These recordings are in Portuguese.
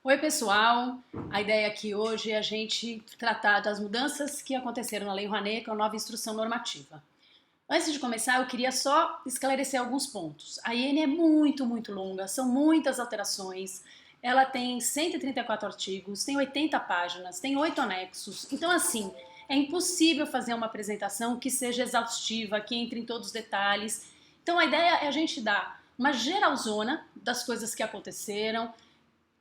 Oi, pessoal! A ideia aqui hoje é a gente tratar das mudanças que aconteceram na Lei Rouanet com a nova instrução normativa. Antes de começar, eu queria só esclarecer alguns pontos. A IN é muito longa, são muitas alterações. Ela tem 134 artigos, tem 80 páginas, tem 8 anexos. Então, assim, é impossível fazer uma apresentação que seja exaustiva, que entre em todos os detalhes. Então, a ideia é a gente dar uma geralzona das coisas que aconteceram,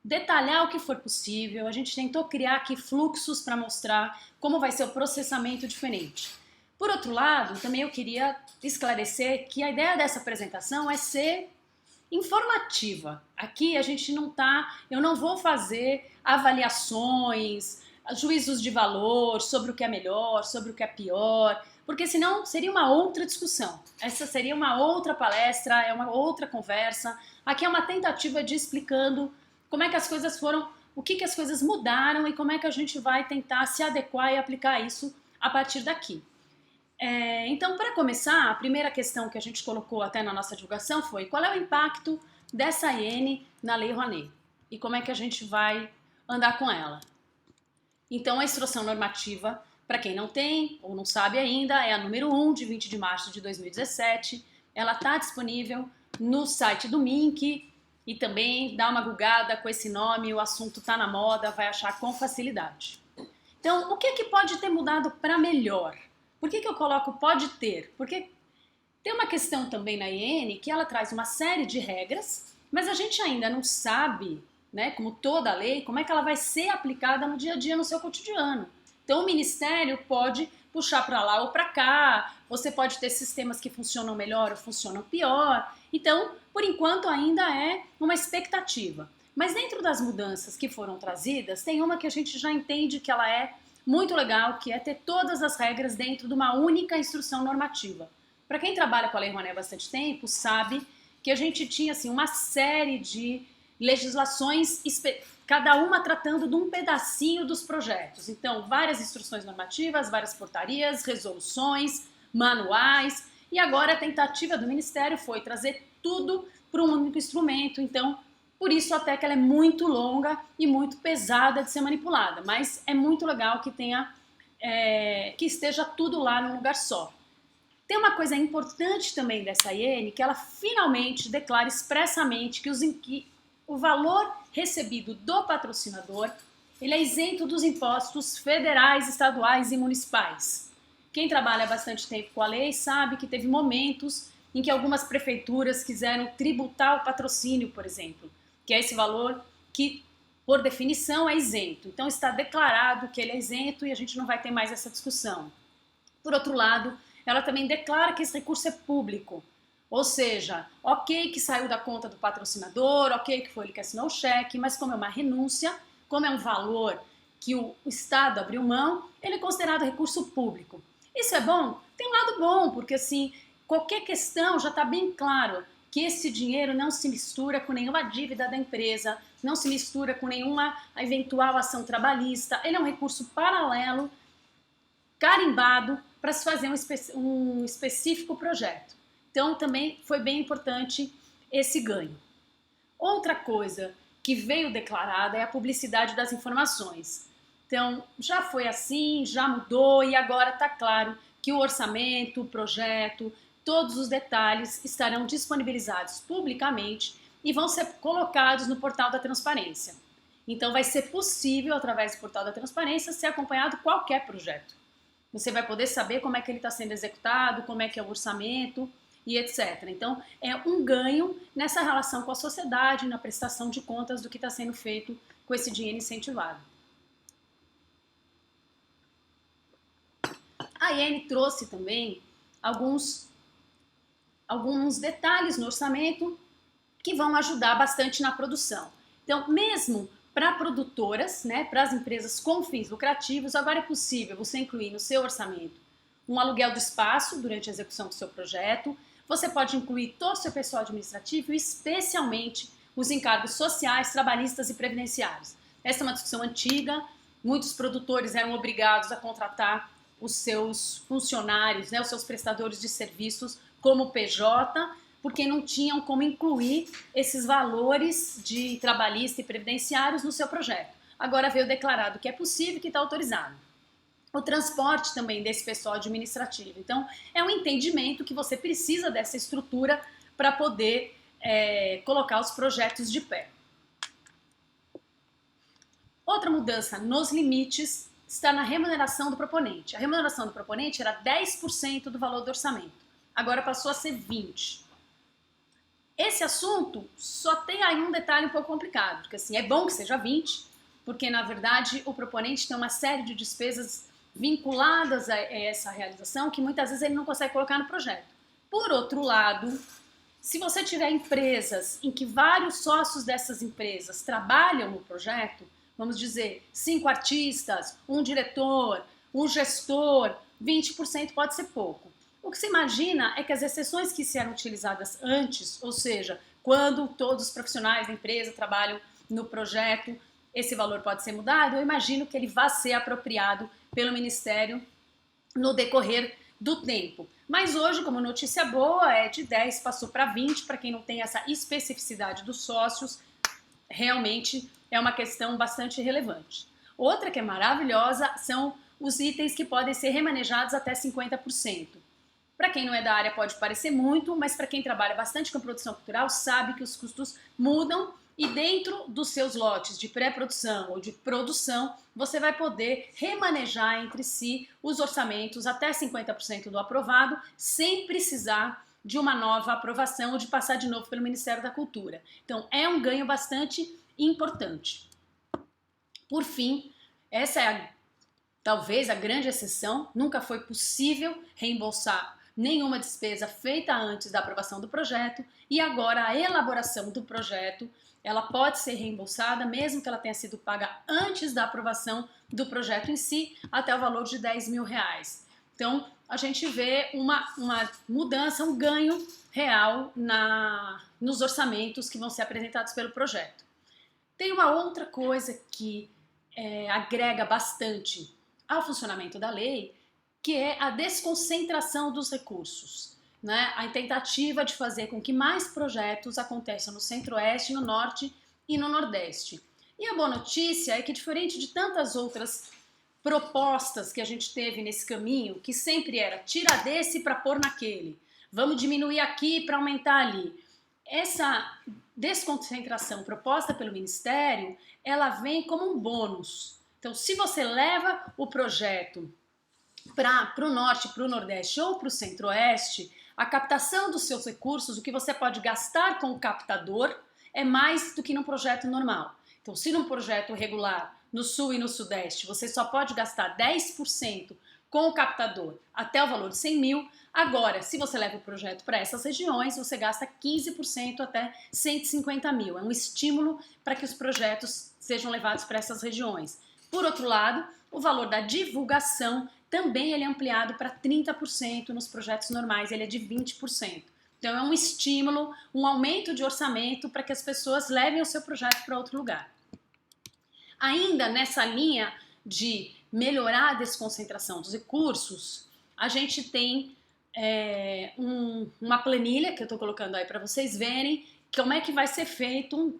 detalhar o que for possível. A gente tentou criar aqui fluxos para mostrar como vai ser o processamento diferente. Por outro lado, também eu queria esclarecer que a ideia dessa apresentação é ser informativa. Aqui a gente não tá, eu não vou fazer avaliações, juízos de valor sobre o que é melhor, sobre o que é pior, porque senão seria uma outra discussão. Essa seria uma outra palestra, é uma outra conversa. Aqui é uma tentativa de explicando como é que as coisas foram, o que as coisas mudaram e como é que a gente vai tentar se adequar e aplicar isso a partir daqui. Então, para começar, a primeira questão que a gente colocou até na nossa divulgação foi qual é o impacto dessa IN na Lei Rouanet e como é que a gente vai andar com ela. Então, a instrução normativa, para quem não tem ou não sabe ainda, é a número 1 de 20 de março de 2017. Ela está disponível no site do MINC e também dá uma googada com esse nome, o assunto está na moda, vai achar com facilidade. Então, o que pode ter mudado para melhor? Por que eu coloco pode ter? Porque tem uma questão também na IN que ela traz uma série de regras, mas a gente ainda não sabe, né, como toda a lei, como é que ela vai ser aplicada no dia a dia, no seu cotidiano. Então o Ministério pode puxar para lá ou para cá, você pode ter sistemas que funcionam melhor ou funcionam pior. Então, por enquanto ainda é uma expectativa. Mas dentro das mudanças que foram trazidas, tem uma que a gente já entende que ela é muito legal, que é ter todas as regras dentro de uma única instrução normativa. Para quem trabalha com a Lei Rouanet há bastante tempo, sabe que a gente tinha assim, uma série de legislações, cada uma tratando de um pedacinho dos projetos. Então, várias instruções normativas, várias portarias, resoluções, manuais, e agora a tentativa do Ministério foi trazer tudo para um único instrumento. Então, por isso até que ela é muito longa e muito pesada de ser manipulada, mas é muito legal que tenha, que esteja tudo lá num lugar só. Tem uma coisa importante também dessa IN, que ela finalmente declara expressamente que o valor recebido do patrocinador ele é isento dos impostos federais, estaduais e municipais. Quem trabalha há bastante tempo com a lei sabe que teve momentos em que algumas prefeituras quiseram tributar o patrocínio, por exemplo, que é esse valor que, por definição, é isento. Então está declarado que ele é isento e a gente não vai ter mais essa discussão. Por outro lado, ela também declara que esse recurso é público. Ou seja, ok que saiu da conta do patrocinador, ok que foi ele que assinou o cheque, mas como é uma renúncia, como é um valor que o Estado abriu mão, ele é considerado recurso público. Isso é bom? Tem um lado bom, porque assim, qualquer questão já está bem claro que esse dinheiro não se mistura com nenhuma dívida da empresa, não se mistura com nenhuma eventual ação trabalhista, ele é um recurso paralelo, carimbado, para se fazer um específico projeto. Então também foi bem importante esse ganho. Outra coisa que veio declarada é a publicidade das informações. Então já foi assim, já mudou e agora está claro que o orçamento, o projeto, todos os detalhes estarão disponibilizados publicamente e vão ser colocados no portal da transparência. Então vai ser possível, através do portal da transparência, ser acompanhado qualquer projeto. Você vai poder saber como é que ele está sendo executado, como é que é o orçamento e etc. Então é um ganho nessa relação com a sociedade, na prestação de contas do que está sendo feito com esse dinheiro incentivado. A IN trouxe também alguns detalhes no orçamento que vão ajudar bastante na produção. Então, mesmo para produtoras, né, para as empresas com fins lucrativos, agora é possível você incluir no seu orçamento um aluguel do espaço durante a execução do seu projeto, você pode incluir todo o seu pessoal administrativo, especialmente os encargos sociais, trabalhistas e previdenciários. Essa é uma discussão antiga, muitos produtores eram obrigados a contratar os seus funcionários, né, os seus prestadores de serviços como PJ, porque não tinham como incluir esses valores de trabalhista e previdenciários no seu projeto. Agora veio declarado que é possível e que está autorizado. O transporte também desse pessoal administrativo. Então, é um entendimento que você precisa dessa estrutura para poder colocar os projetos de pé. Outra mudança nos limites está na remuneração do proponente. A remuneração do proponente era 10% do valor do orçamento, agora passou a ser 20%. Esse assunto só tem aí um detalhe um pouco complicado, porque assim, é bom que seja 20%, porque na verdade o proponente tem uma série de despesas vinculadas a essa realização que muitas vezes ele não consegue colocar no projeto. Por outro lado, se você tiver empresas em que vários sócios dessas empresas trabalham no projeto, vamos dizer, 5 artistas, um diretor, um gestor, 20% pode ser pouco. O que se imagina é que as exceções que se eram utilizadas antes, ou seja, quando todos os profissionais da empresa trabalham no projeto, esse valor pode ser mudado, eu imagino que ele vá ser apropriado pelo Ministério no decorrer do tempo. Mas hoje, como notícia boa, é de 10, passou para 20, para quem não tem essa especificidade dos sócios, realmente é uma questão bastante relevante. Outra que é maravilhosa são os itens que podem ser remanejados até 50%. Para quem não é da área pode parecer muito, mas para quem trabalha bastante com produção cultural sabe que os custos mudam e dentro dos seus lotes de pré-produção ou de produção, você vai poder remanejar entre si os orçamentos até 50% do aprovado, sem precisar de uma nova aprovação ou de passar de novo pelo Ministério da Cultura. Então, é um ganho bastante importante. Por fim, essa é talvez a grande exceção, nunca foi possível reembolsar nenhuma despesa feita antes da aprovação do projeto e agora a elaboração do projeto ela pode ser reembolsada mesmo que ela tenha sido paga antes da aprovação do projeto em si até o valor de R$10.000. Então a gente vê uma mudança, um ganho real nos orçamentos que vão ser apresentados pelo projeto. Tem uma outra coisa que agrega bastante ao funcionamento da lei, que é a desconcentração dos recursos, né? A tentativa de fazer com que mais projetos aconteçam no Centro-Oeste, no Norte e no Nordeste. E a boa notícia é que, diferente de tantas outras propostas que a gente teve nesse caminho, que sempre era tira desse para pôr naquele, vamos diminuir aqui para aumentar ali. Essa desconcentração proposta pelo Ministério, ela vem como um bônus. Então, se você leva o projeto para o Norte, para o Nordeste ou para o Centro-Oeste, a captação dos seus recursos, o que você pode gastar com o captador, é mais do que num projeto normal. Então, se num projeto regular, no Sul e no Sudeste, você só pode gastar 10% com o captador até o valor de 100 mil, agora, se você leva o projeto para essas regiões, você gasta 15% até 150 mil. É um estímulo para que os projetos sejam levados para essas regiões. Por outro lado, o valor da divulgação também ele é ampliado para 30%, nos projetos normais ele é de 20%. Então é um estímulo, um aumento de orçamento para que as pessoas levem o seu projeto para outro lugar. Ainda nessa linha de melhorar a desconcentração dos recursos, a gente tem uma planilha que eu estou colocando aí para vocês verem como é que vai ser feito,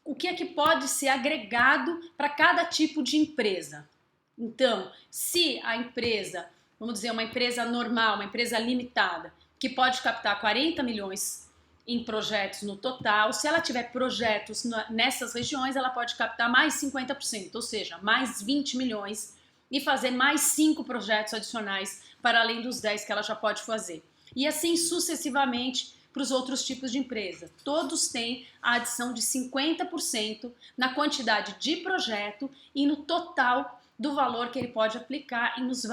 o que é que pode ser agregado para cada tipo de empresa. Então, se a empresa, vamos dizer, uma empresa normal, uma empresa limitada, que pode captar 40 milhões em projetos no total, se ela tiver projetos nessas regiões, ela pode captar mais 50%, ou seja, mais 20 milhões e fazer mais 5 projetos adicionais para além dos 10 que ela já pode fazer. E assim sucessivamente para os outros tipos de empresa. Todos têm a adição de 50% na quantidade de projeto e no total do valor que ele pode aplicar e nos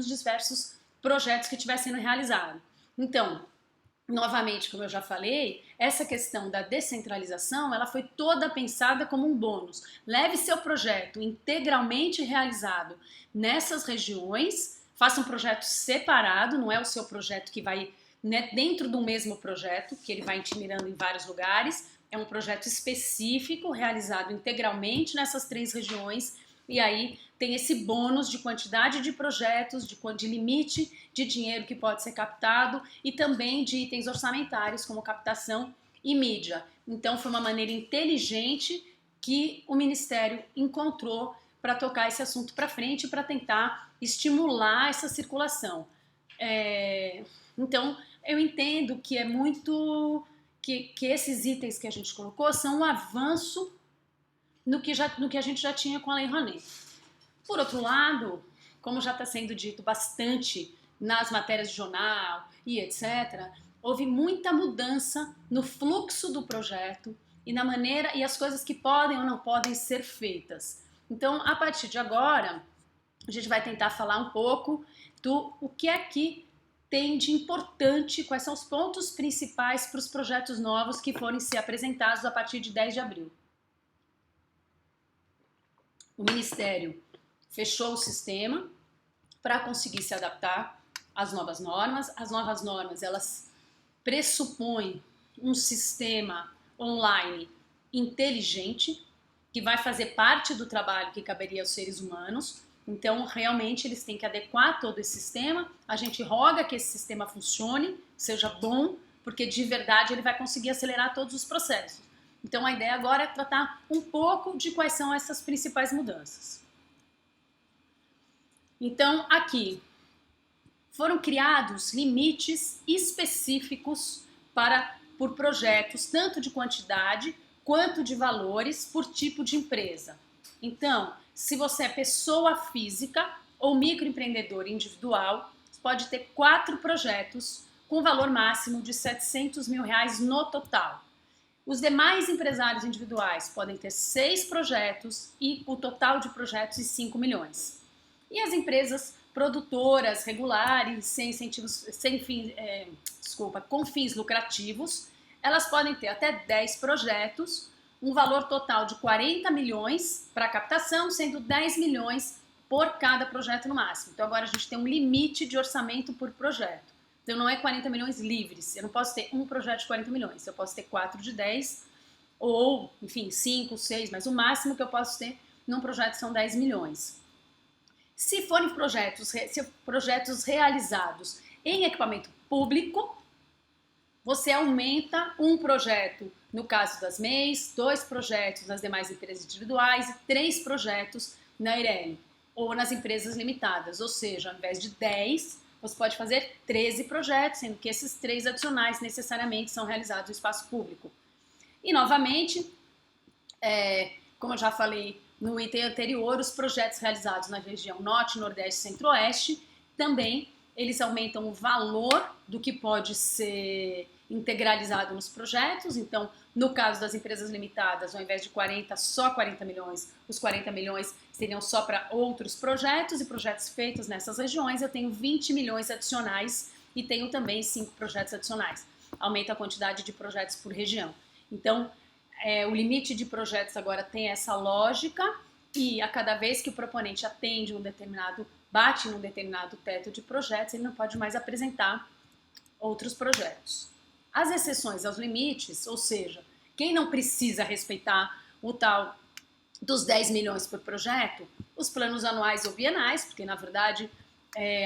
diversos projetos que estiver sendo realizado. Então, novamente, como eu já falei, essa questão da descentralização, ela foi toda pensada como um bônus. Leve seu projeto integralmente realizado nessas regiões, faça um projeto separado, não é o seu projeto que vai dentro do mesmo projeto, que ele vai itinerando em vários lugares, é um projeto específico, realizado integralmente nessas 3 regiões, E aí tem esse bônus de quantidade de projetos, de limite de dinheiro que pode ser captado e também de itens orçamentários como captação e mídia. Então foi uma maneira inteligente que o Ministério encontrou para tocar esse assunto para frente, para tentar estimular essa circulação. Então eu entendo que é muito que esses itens que a gente colocou são um avanço no que a gente já tinha com a Lei Rouanet. Por outro lado, como já está sendo dito bastante nas matérias de jornal e etc., houve muita mudança no fluxo do projeto e na maneira e as coisas que podem ou não podem ser feitas. Então, a partir de agora, a gente vai tentar falar um pouco do o que é que tem de importante, quais são os pontos principais para os projetos novos que forem ser apresentados a partir de 10 de abril. O Ministério fechou o sistema para conseguir se adaptar às novas normas. As novas normas, elas pressupõem um sistema online inteligente que vai fazer parte do trabalho que caberia aos seres humanos. Então, realmente, eles têm que adequar todo esse sistema. A gente roga que esse sistema funcione, seja bom, porque de verdade ele vai conseguir acelerar todos os processos. Então, a ideia agora é tratar um pouco de quais são essas principais mudanças. Então, aqui foram criados limites específicos por projetos, tanto de quantidade quanto de valores por tipo de empresa. Então, se você é pessoa física ou microempreendedor individual, você pode ter 4 projetos com valor máximo de R$700 mil no total. Os demais empresários individuais podem ter 6 projetos e o total de projetos de 5 milhões. E as empresas produtoras regulares, sem incentivos, com fins lucrativos, elas podem ter até 10 projetos, um valor total de 40 milhões para captação, sendo 10 milhões por cada projeto no máximo. Então agora a gente tem um limite de orçamento por projeto. Então não é 40 milhões livres, eu não posso ter um projeto de 40 milhões, eu posso ter 4 de 10, ou, enfim, 5, 6, mas o máximo que eu posso ter num projeto são 10 milhões. Se forem projetos realizados em equipamento público, você aumenta um projeto no caso das MEIs, 2 projetos nas demais empresas individuais e 3 projetos na Irene, ou nas empresas limitadas, ou seja, ao invés de 10, você pode fazer 13 projetos, sendo que esses 3 adicionais necessariamente são realizados no espaço público. E, novamente, como eu já falei no item anterior, os projetos realizados na região Norte, Nordeste e Centro-Oeste, também eles aumentam o valor do que pode ser integralizado nos projetos. Então, no caso das empresas limitadas, ao invés de 40, só 40 milhões, os 40 milhões seriam só para outros projetos e projetos feitos nessas regiões. Eu tenho 20 milhões adicionais e tenho também 5 projetos adicionais. Aumenta a quantidade de projetos por região. Então, o limite de projetos agora tem essa lógica e a cada vez que o proponente bate num determinado teto de projetos, ele não pode mais apresentar outros projetos. As exceções aos limites, ou seja, quem não precisa respeitar o tal dos 10 milhões por projeto, os planos anuais ou bienais, porque na verdade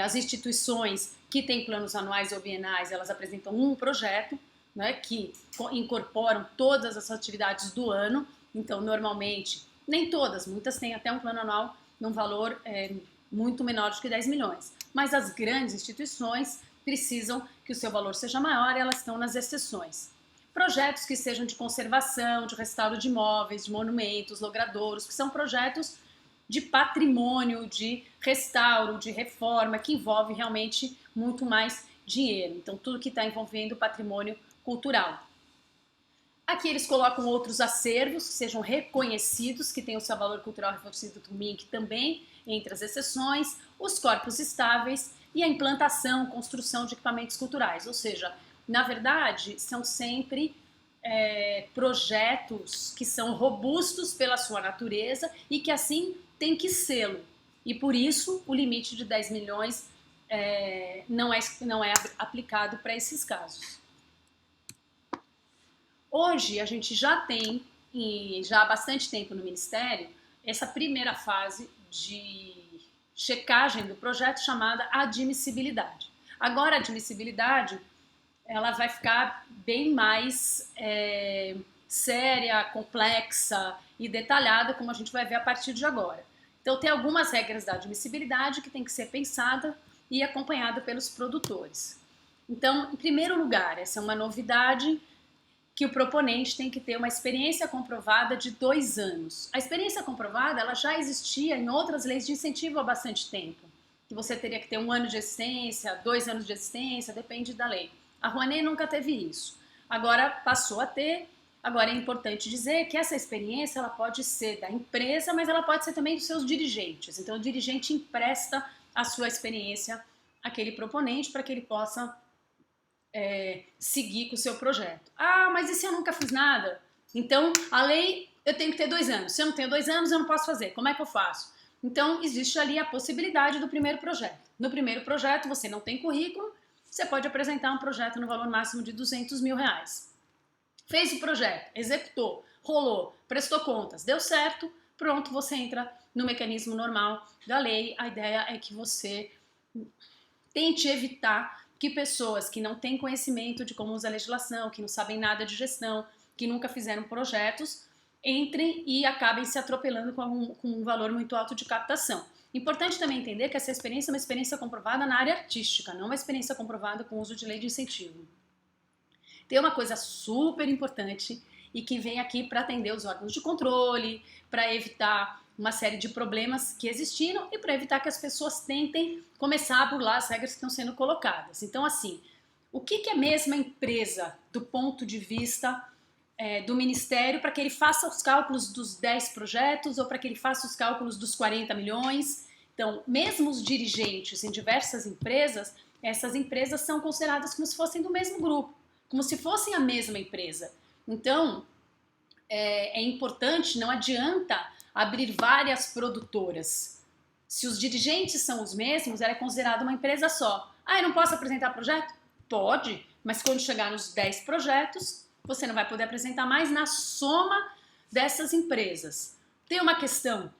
as instituições que têm planos anuais ou bienais, elas apresentam um projeto, né, que incorporam todas as atividades do ano. Então, normalmente, nem todas, muitas têm até um plano anual num valor muito menor do que 10 milhões. Mas as grandes instituições precisam que o seu valor seja maior e elas estão nas exceções. Projetos que sejam de conservação, de restauro de imóveis, de monumentos, logradouros, que são projetos de patrimônio, de restauro, de reforma, que envolve realmente muito mais dinheiro. Então, tudo que está envolvendo patrimônio cultural. Aqui eles colocam outros acervos que sejam reconhecidos, que tenham o seu valor cultural reconhecido do MINC também, entre as exceções, os corpos estáveis e a implantação, construção de equipamentos culturais. Ou seja, na verdade, são sempre projetos que são robustos pela sua natureza e que assim tem que sê-lo. E por isso o limite de 10 milhões não é aplicado para esses casos. Hoje a gente já tem, e já há bastante tempo no Ministério, essa primeira fase de checagem do projeto chamada admissibilidade. Agora, a admissibilidade ela vai ficar bem mais séria, complexa e detalhada, como a gente vai ver a partir de agora. Então, tem algumas regras da admissibilidade que tem que ser pensada e acompanhada pelos produtores. Então, em primeiro lugar, essa é uma novidade que o proponente tem que ter uma experiência comprovada de 2 anos. A experiência comprovada ela já existia em outras leis de incentivo há bastante tempo, que você teria que ter 1 ano de existência, 2 anos de existência, depende da lei. A Rouanet nunca teve isso. Agora passou a ter. Agora é importante dizer que essa experiência ela pode ser da empresa, mas ela pode ser também dos seus dirigentes. Então o dirigente empresta a sua experiência àquele proponente para que ele possa seguir com o seu projeto. Ah, mas e se eu nunca fiz nada? Então a lei eu tenho que ter 2 anos. Se eu não tenho 2 anos eu não posso fazer. Como é que eu faço? Então existe ali a possibilidade do primeiro projeto. No primeiro projeto você não tem currículo, você pode apresentar um projeto no valor máximo de R$200 mil. Fez o projeto, executou, rolou, prestou contas, deu certo, pronto, você entra no mecanismo normal da lei. A ideia é que você tente evitar que pessoas que não têm conhecimento de como usa a legislação, que não sabem nada de gestão, que nunca fizeram projetos, entrem e acabem se atropelando com um valor muito alto de captação. Importante também entender que essa experiência é uma experiência comprovada na área artística, não uma experiência comprovada com o uso de lei de incentivo. Tem uma coisa super importante e que vem aqui para atender os órgãos de controle, para evitar uma série de problemas que existiram e para evitar que as pessoas tentem começar a burlar as regras que estão sendo colocadas. Então, assim, o que é mesmo a empresa do ponto de vista do Ministério para que ele faça os cálculos dos 10 projetos ou para que ele faça os cálculos dos 40 milhões? Então, mesmo os dirigentes em diversas empresas, essas empresas são consideradas como se fossem do mesmo grupo, como se fossem a mesma empresa. Então, é importante, não adianta abrir várias produtoras. Se os dirigentes são os mesmos, ela é considerada uma empresa só. Ah, eu não posso apresentar projeto? Pode, mas quando chegar nos 10 projetos, você não vai poder apresentar mais na soma dessas empresas. Tem uma questão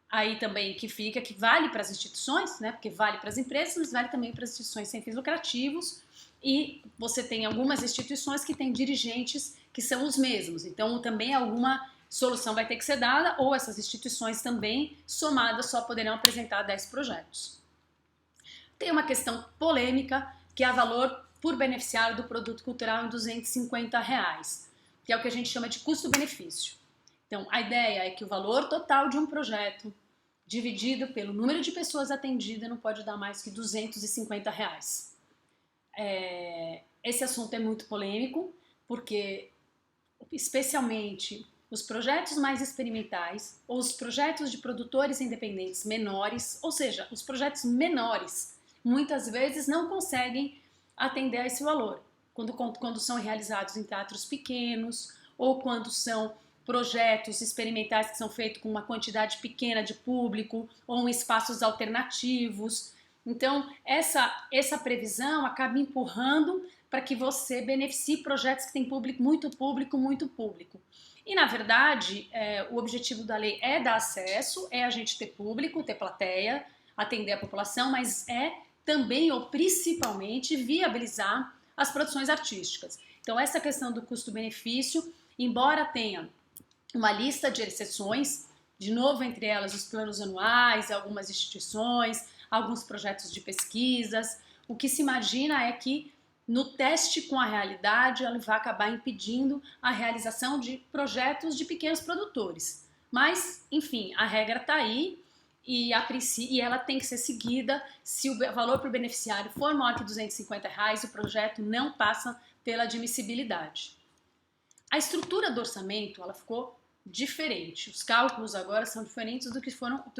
aí também que fica, que vale para as instituições, né? Porque vale para as empresas, mas vale também para as instituições sem fins lucrativos. E você tem algumas instituições que têm dirigentes que são os mesmos. Então, também alguma solução vai ter que ser dada, ou essas instituições também, somadas, só poderão apresentar 10 projetos. Tem uma questão polêmica, que é o valor por beneficiário do produto cultural em R$250, que é o que a gente chama de custo-benefício. Então, a ideia é que o valor total de um projeto, dividido pelo número de pessoas atendidas, não pode dar mais que R$250. Esse assunto é muito polêmico, porque especialmente os projetos mais experimentais ou os projetos de produtores independentes menores, ou seja, os projetos menores, muitas vezes não conseguem atender a esse valor. Quando são realizados em teatros pequenos ou quando são projetos experimentais que são feitos com uma quantidade pequena de público ou em espaços alternativos. Então, essa previsão acaba empurrando para que você beneficie projetos que têm muito público. E, na verdade, o objetivo da lei é dar acesso, é a gente ter público, ter plateia, atender a população, mas é também ou principalmente viabilizar as produções artísticas. Então, essa questão do custo-benefício, embora tenha uma lista de exceções, de novo, entre elas os planos anuais, algumas instituições, alguns projetos de pesquisas, o que se imagina é que no teste com a realidade ela vai acabar impedindo a realização de projetos de pequenos produtores. Mas, enfim, a regra está aí e ela tem que ser seguida. Se o valor para o beneficiário for maior que R$250, o projeto não passa pela admissibilidade. A estrutura do orçamento ela ficou diferente. Os cálculos agora são diferentes do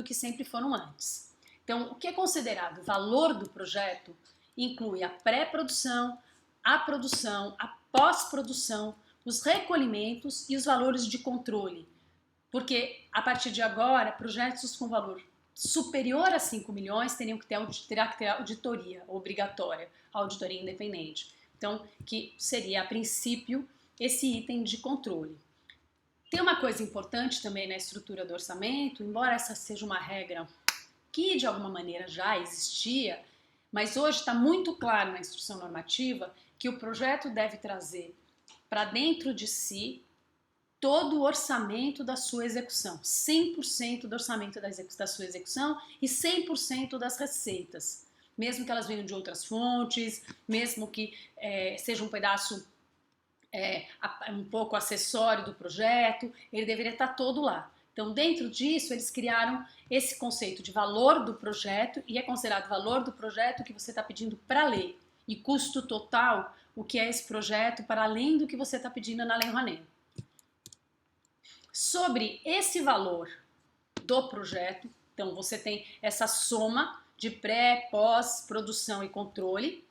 que sempre foram antes. Então, o que é considerado valor do projeto inclui a pré-produção, a produção, a pós-produção, os recolhimentos e os valores de controle. Porque, a partir de agora, projetos com valor superior a 5 milhões terá que ter auditoria obrigatória, auditoria independente. Então, que seria, a princípio, esse item de controle. Tem uma coisa importante também na estrutura do orçamento, embora essa seja uma regra que de alguma maneira já existia, mas hoje está muito claro na instrução normativa que o projeto deve trazer para dentro de si todo o orçamento da sua execução, 100% do orçamento da sua execução e 100% das receitas, mesmo que elas venham de outras fontes, mesmo que seja um pedaço um pouco acessório do projeto, ele deveria estar todo lá. Então, dentro disso, eles criaram esse conceito de valor do projeto e é considerado valor do projeto que você está pedindo para a lei e custo total, o que é esse projeto para além do que você está pedindo na Lei Rouanet. Sobre esse valor do projeto, então você tem essa soma de pré, pós, produção e controle,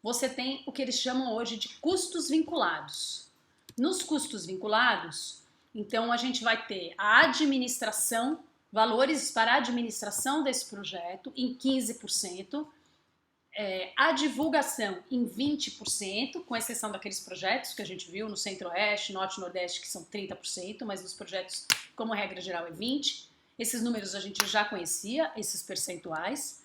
você tem o que eles chamam hoje de custos vinculados. Nos custos vinculados, então a gente vai ter a administração, valores para a administração desse projeto em 15%, a divulgação em 20%, com exceção daqueles projetos que a gente viu no Centro-Oeste, Norte e Nordeste, que são 30%, mas nos projetos, como regra geral, é 20%. Esses números a gente já conhecia, esses percentuais.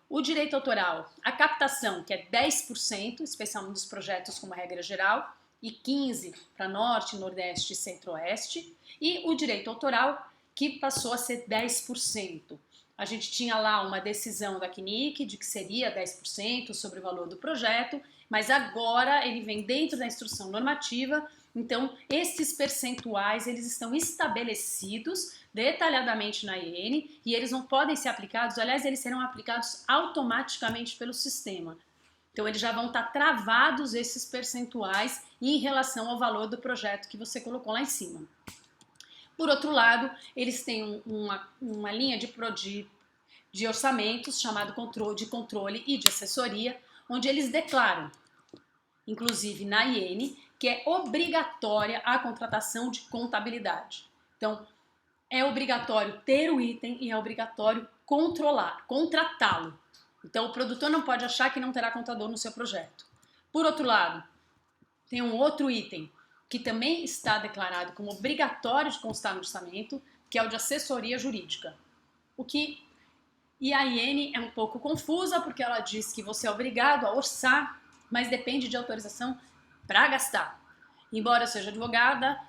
O direito autoral, a captação, que é 10%, especialmente nos projetos como regra geral, e 15% para Norte, Nordeste e Centro-Oeste. E o direito autoral, que passou a ser 10%. A gente tinha lá uma decisão da CNIC de que seria 10% sobre o valor do projeto, mas agora ele vem dentro da instrução normativa, então esses percentuais eles estão estabelecidos detalhadamente na IN e eles não podem ser aplicados, aliás, eles serão aplicados automaticamente pelo sistema. Então eles já vão estar travados esses percentuais em relação ao valor do projeto que você colocou lá em cima. Por outro lado, eles têm uma linha de orçamentos chamado de controle e de assessoria, onde eles declaram, inclusive na IN, que é obrigatória a contratação de contabilidade. Então, é obrigatório ter o item e é obrigatório contratá-lo. Então, o produtor não pode achar que não terá contador no seu projeto. Por outro lado, tem um outro item que também está declarado como obrigatório de constar no orçamento, que é o de assessoria jurídica. E a IN é um pouco confusa, porque ela diz que você é obrigado a orçar, mas depende de autorização para gastar. Embora eu seja advogada,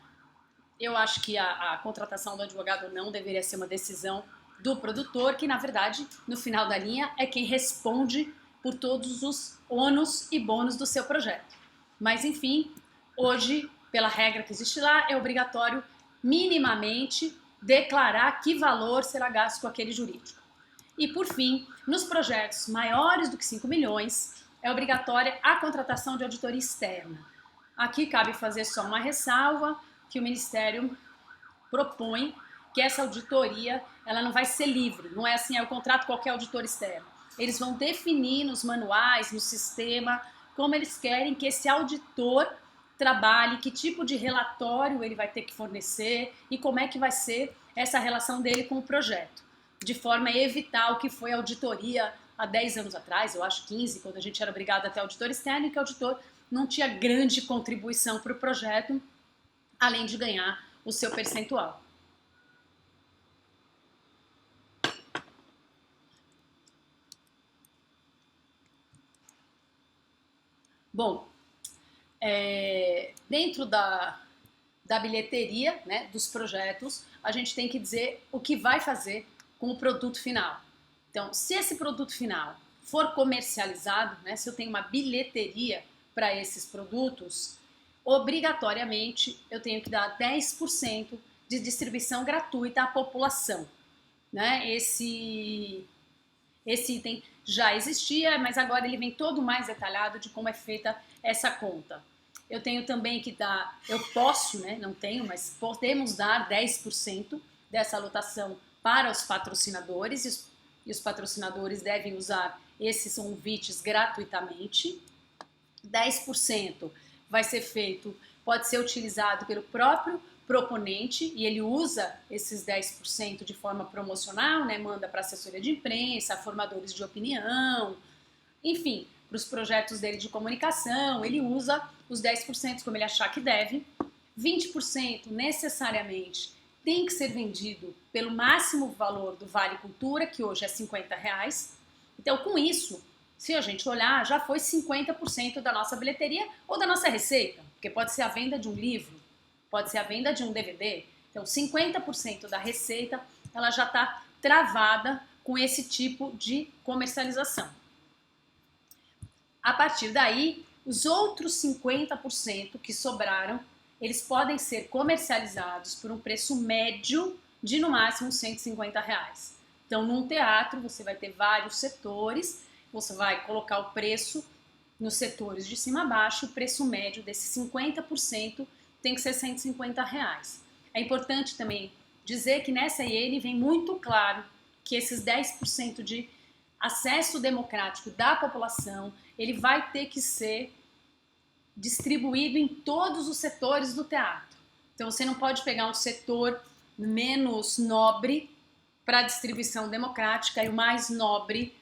eu acho que a contratação do advogado não deveria ser uma decisão do produtor, que na verdade, no final da linha, é quem responde por todos os ônus e bônus do seu projeto. Mas enfim, hoje, pela regra que existe lá, é obrigatório minimamente declarar que valor será gasto com aquele jurídico. E por fim, nos projetos maiores do que 5 milhões, é obrigatória a contratação de auditoria externa. Aqui cabe fazer só uma ressalva, que o Ministério propõe que essa auditoria ela não vai ser livre, não é assim, eu contrato qualquer auditor externo. Eles vão definir nos manuais, no sistema, como eles querem que esse auditor trabalhe, que tipo de relatório ele vai ter que fornecer e como é que vai ser essa relação dele com o projeto, de forma a evitar o que foi a auditoria há 10 anos atrás, eu acho 15, quando a gente era obrigado a ter auditor externo e que o auditor não tinha grande contribuição para o projeto, além de ganhar o seu percentual. Bom, dentro da bilheteria, né, dos projetos, a gente tem que dizer o que vai fazer com o produto final. Então, se esse produto final for comercializado, né, se eu tenho uma bilheteria para esses produtos, obrigatoriamente eu tenho que dar 10% de distribuição gratuita à população. Né? Esse item já existia, mas agora ele vem todo mais detalhado de como é feita essa conta. Eu tenho também que dar, eu posso, né, não tenho, mas podemos dar 10% dessa alotação para os patrocinadores, e os patrocinadores devem usar esses convites gratuitamente. 10% vai ser feito, pode ser utilizado pelo próprio proponente e ele usa esses 10% de forma promocional, né? Manda para assessoria de imprensa, formadores de opinião, enfim, para os projetos dele de comunicação, ele usa os 10% como ele achar que deve. 20% necessariamente tem que ser vendido pelo máximo valor do Vale Cultura, que hoje é R$50. Então, com isso, se a gente olhar, já foi 50% da nossa bilheteria ou da nossa receita, porque pode ser a venda de um livro, pode ser a venda de um DVD. Então, 50% da receita, ela já está travada com esse tipo de comercialização. A partir daí, os outros 50% que sobraram, eles podem ser comercializados por um preço médio de no máximo R$150. Então, num teatro, você vai ter vários setores, você vai colocar o preço nos setores de cima a baixo, o preço médio desses 50% tem que ser R$150. É importante também dizer que nessa IN vem muito claro que esses 10% de acesso democrático da população, ele vai ter que ser distribuído em todos os setores do teatro. Então você não pode pegar um setor menos nobre para distribuição democrática e o mais nobre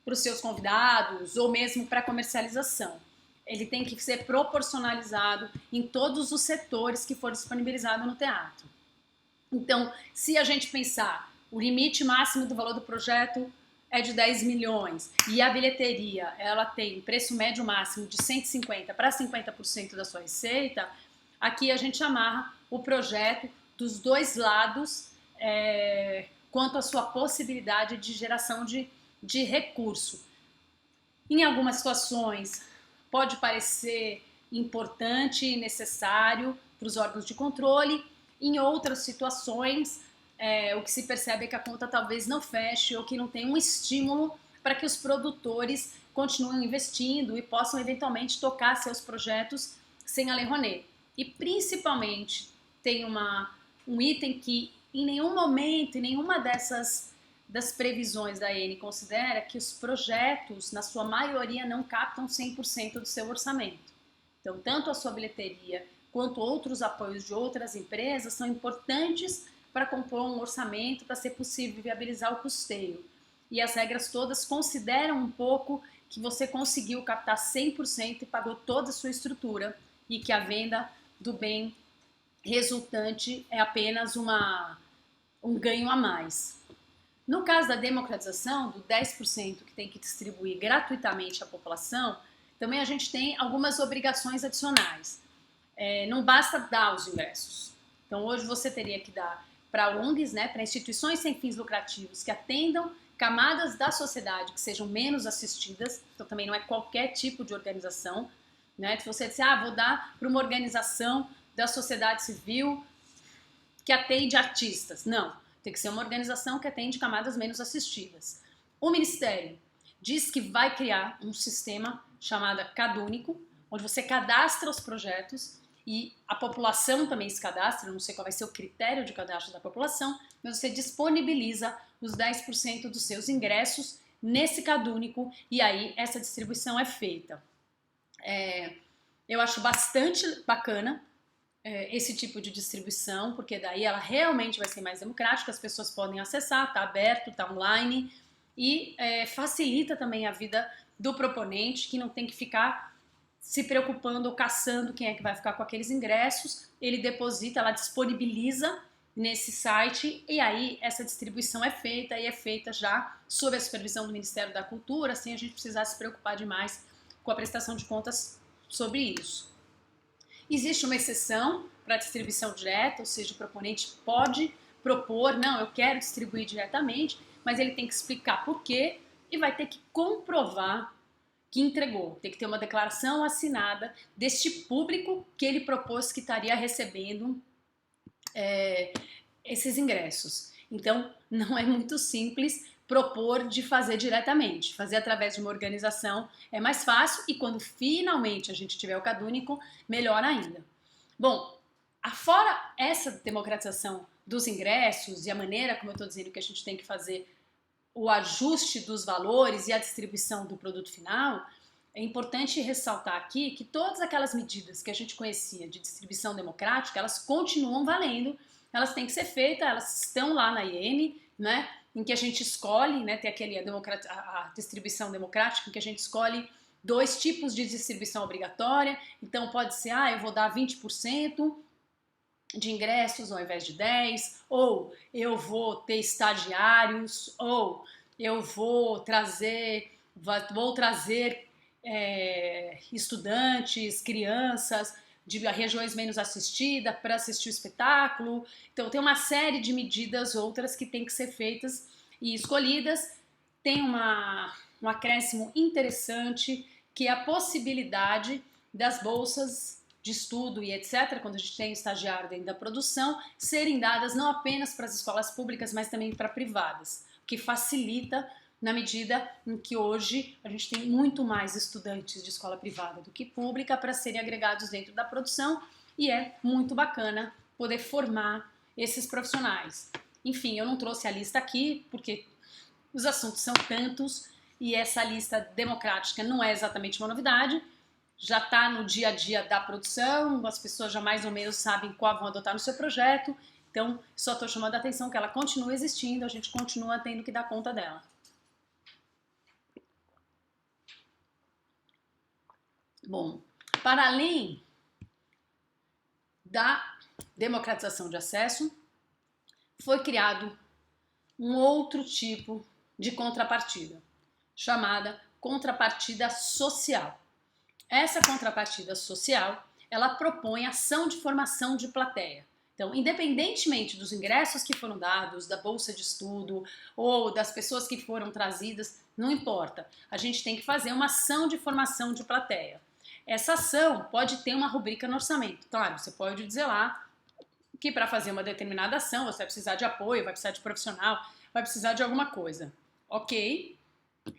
para os seus convidados ou mesmo para comercialização. Ele tem que ser proporcionalizado em todos os setores que for disponibilizado no teatro. Então, se a gente pensar o limite máximo do valor do projeto é de 10 milhões e a bilheteria ela tem preço médio máximo de 150 para 50% da sua receita, aqui a gente amarra o projeto dos dois lados quanto à sua possibilidade de geração de recurso. Em algumas situações pode parecer importante e necessário para os órgãos de controle, em outras situações o que se percebe é que a conta talvez não feche ou que não tem um estímulo para que os produtores continuem investindo e possam eventualmente tocar seus projetos sem a Lei Rouanet. E principalmente tem um item que em nenhum momento, em nenhuma das previsões da AN considera que os projetos, na sua maioria, não captam 100% do seu orçamento. Então, tanto a sua bilheteria quanto outros apoios de outras empresas são importantes para compor um orçamento, para ser possível viabilizar o custeio. E as regras todas consideram um pouco que você conseguiu captar 100% e pagou toda a sua estrutura e que a venda do bem resultante é apenas um ganho a mais. No caso da democratização, do 10% que tem que distribuir gratuitamente à população, também a gente tem algumas obrigações adicionais. Não basta dar os ingressos. Então hoje você teria que dar para ONGs, para instituições sem fins lucrativos que atendam camadas da sociedade que sejam menos assistidas, então também não é qualquer tipo de organização, Se você disser, vou dar para uma organização da sociedade civil que atende artistas, não, tem que ser uma organização que atende camadas menos assistidas. O Ministério diz que vai criar um sistema chamado CadÚnico, onde você cadastra os projetos e a população também se cadastra, não sei qual vai ser o critério de cadastro da população, mas você disponibiliza os 10% dos seus ingressos nesse CadÚnico e aí essa distribuição é feita. Eu acho bastante bacana esse tipo de distribuição, porque daí ela realmente vai ser mais democrática, as pessoas podem acessar, está aberto, está online e facilita também a vida do proponente, que não tem que ficar se preocupando ou caçando quem é que vai ficar com aqueles ingressos. Ele deposita, ela disponibiliza nesse site e aí essa distribuição é feita e é feita já sob a supervisão do Ministério da Cultura, sem a gente precisar se preocupar demais com a prestação de contas sobre isso. Existe uma exceção para distribuição direta, ou seja, o proponente pode propor, não, eu quero distribuir diretamente, mas ele tem que explicar por quê e vai ter que comprovar que entregou. Tem que ter uma declaração assinada deste público que ele propôs que estaria recebendo esses ingressos. Então, não é muito simples propor de fazer diretamente. Fazer através de uma organização é mais fácil e quando finalmente a gente tiver o CadÚnico, melhor ainda. Bom, afora essa democratização dos ingressos e a maneira como eu estou dizendo que a gente tem que fazer o ajuste dos valores e a distribuição do produto final, é importante ressaltar aqui que todas aquelas medidas que a gente conhecia de distribuição democrática, elas continuam valendo, elas têm que ser feitas, elas estão lá na IN, em que a gente escolhe, tem aquele a distribuição democrática, em que a gente escolhe 2 tipos de distribuição obrigatória, então pode ser, eu vou dar 20%, de ingressos ao invés de 10, ou eu vou ter estagiários, ou eu vou trazer estudantes, crianças de regiões menos assistidas para assistir o espetáculo. Então tem uma série de medidas outras que tem que ser feitas e escolhidas. Tem um acréscimo interessante que é a possibilidade das bolsas de estudo e etc., quando a gente tem estagiário dentro da produção, serem dadas não apenas para as escolas públicas, mas também para privadas, o que facilita na medida em que hoje a gente tem muito mais estudantes de escola privada do que pública para serem agregados dentro da produção, e é muito bacana poder formar esses profissionais. Enfim, eu não trouxe a lista aqui, porque os assuntos são tantos, e essa lista democrática não é exatamente uma novidade, já está no dia a dia da produção, as pessoas já mais ou menos sabem qual vão adotar no seu projeto, então só estou chamando a atenção que ela continua existindo, a gente continua tendo que dar conta dela. Bom, para além da democratização de acesso, foi criado um outro tipo de contrapartida, chamada contrapartida social. Essa contrapartida social, ela propõe ação de formação de plateia. Então, independentemente dos ingressos que foram dados, da bolsa de estudo ou das pessoas que foram trazidas, não importa. A gente tem que fazer uma ação de formação de plateia. Essa ação pode ter uma rubrica no orçamento. Claro, você pode dizer lá que para fazer uma determinada ação você vai precisar de apoio, vai precisar de profissional, vai precisar de alguma coisa. Ok,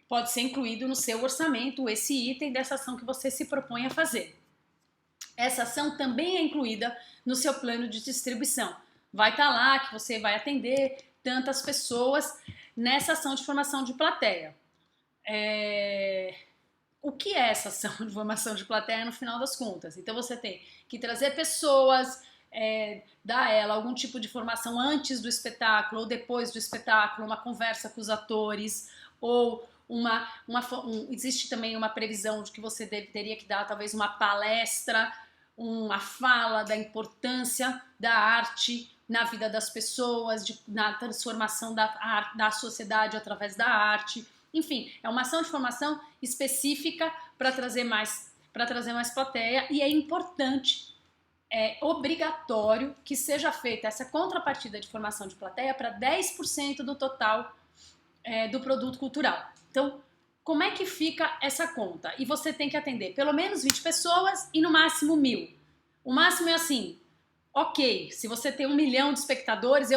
pode ser incluído no seu orçamento esse item dessa ação que você se propõe a fazer. Essa ação também é incluída no seu plano de distribuição. Vai estar lá que você vai atender tantas pessoas nessa ação de formação de plateia. O que é essa ação de formação de plateia no final das contas? Então você tem que trazer pessoas, dar a ela algum tipo de formação antes do espetáculo ou depois do espetáculo, uma conversa com os atores, ou existe também uma previsão de que você teria que dar talvez uma palestra, uma fala da importância da arte na vida das pessoas, na transformação da sociedade através da arte. Enfim, é uma ação de formação específica para trazer mais plateia, e é importante, é obrigatório que seja feita essa contrapartida de formação de plateia para 10% do total do produto cultural. Então, como é que fica essa conta? E você tem que atender pelo menos 20 pessoas e no máximo 1.000. O máximo é assim, ok, se você tem 1 milhão de espectadores,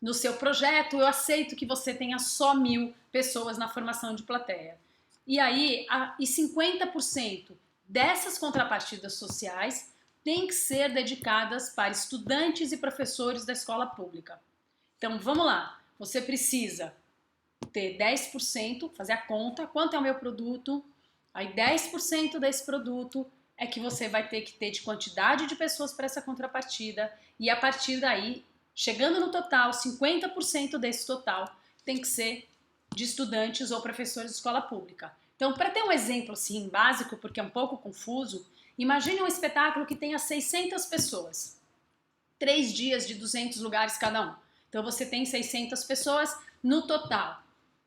no seu projeto, eu aceito que você tenha só 1.000 pessoas na formação de plateia. E aí, 50% dessas contrapartidas sociais têm que ser dedicadas para estudantes e professores da escola pública. Então, vamos lá, você precisa ter 10%, fazer a conta, quanto é o meu produto, aí 10% desse produto é que você vai ter que ter de quantidade de pessoas para essa contrapartida, e a partir daí, chegando no total, 50% desse total tem que ser de estudantes ou professores de escola pública. Então, para ter um exemplo assim básico, porque é um pouco confuso, imagine um espetáculo que tenha 600 pessoas, 3 dias de 200 lugares cada um. Então, você tem 600 pessoas no total.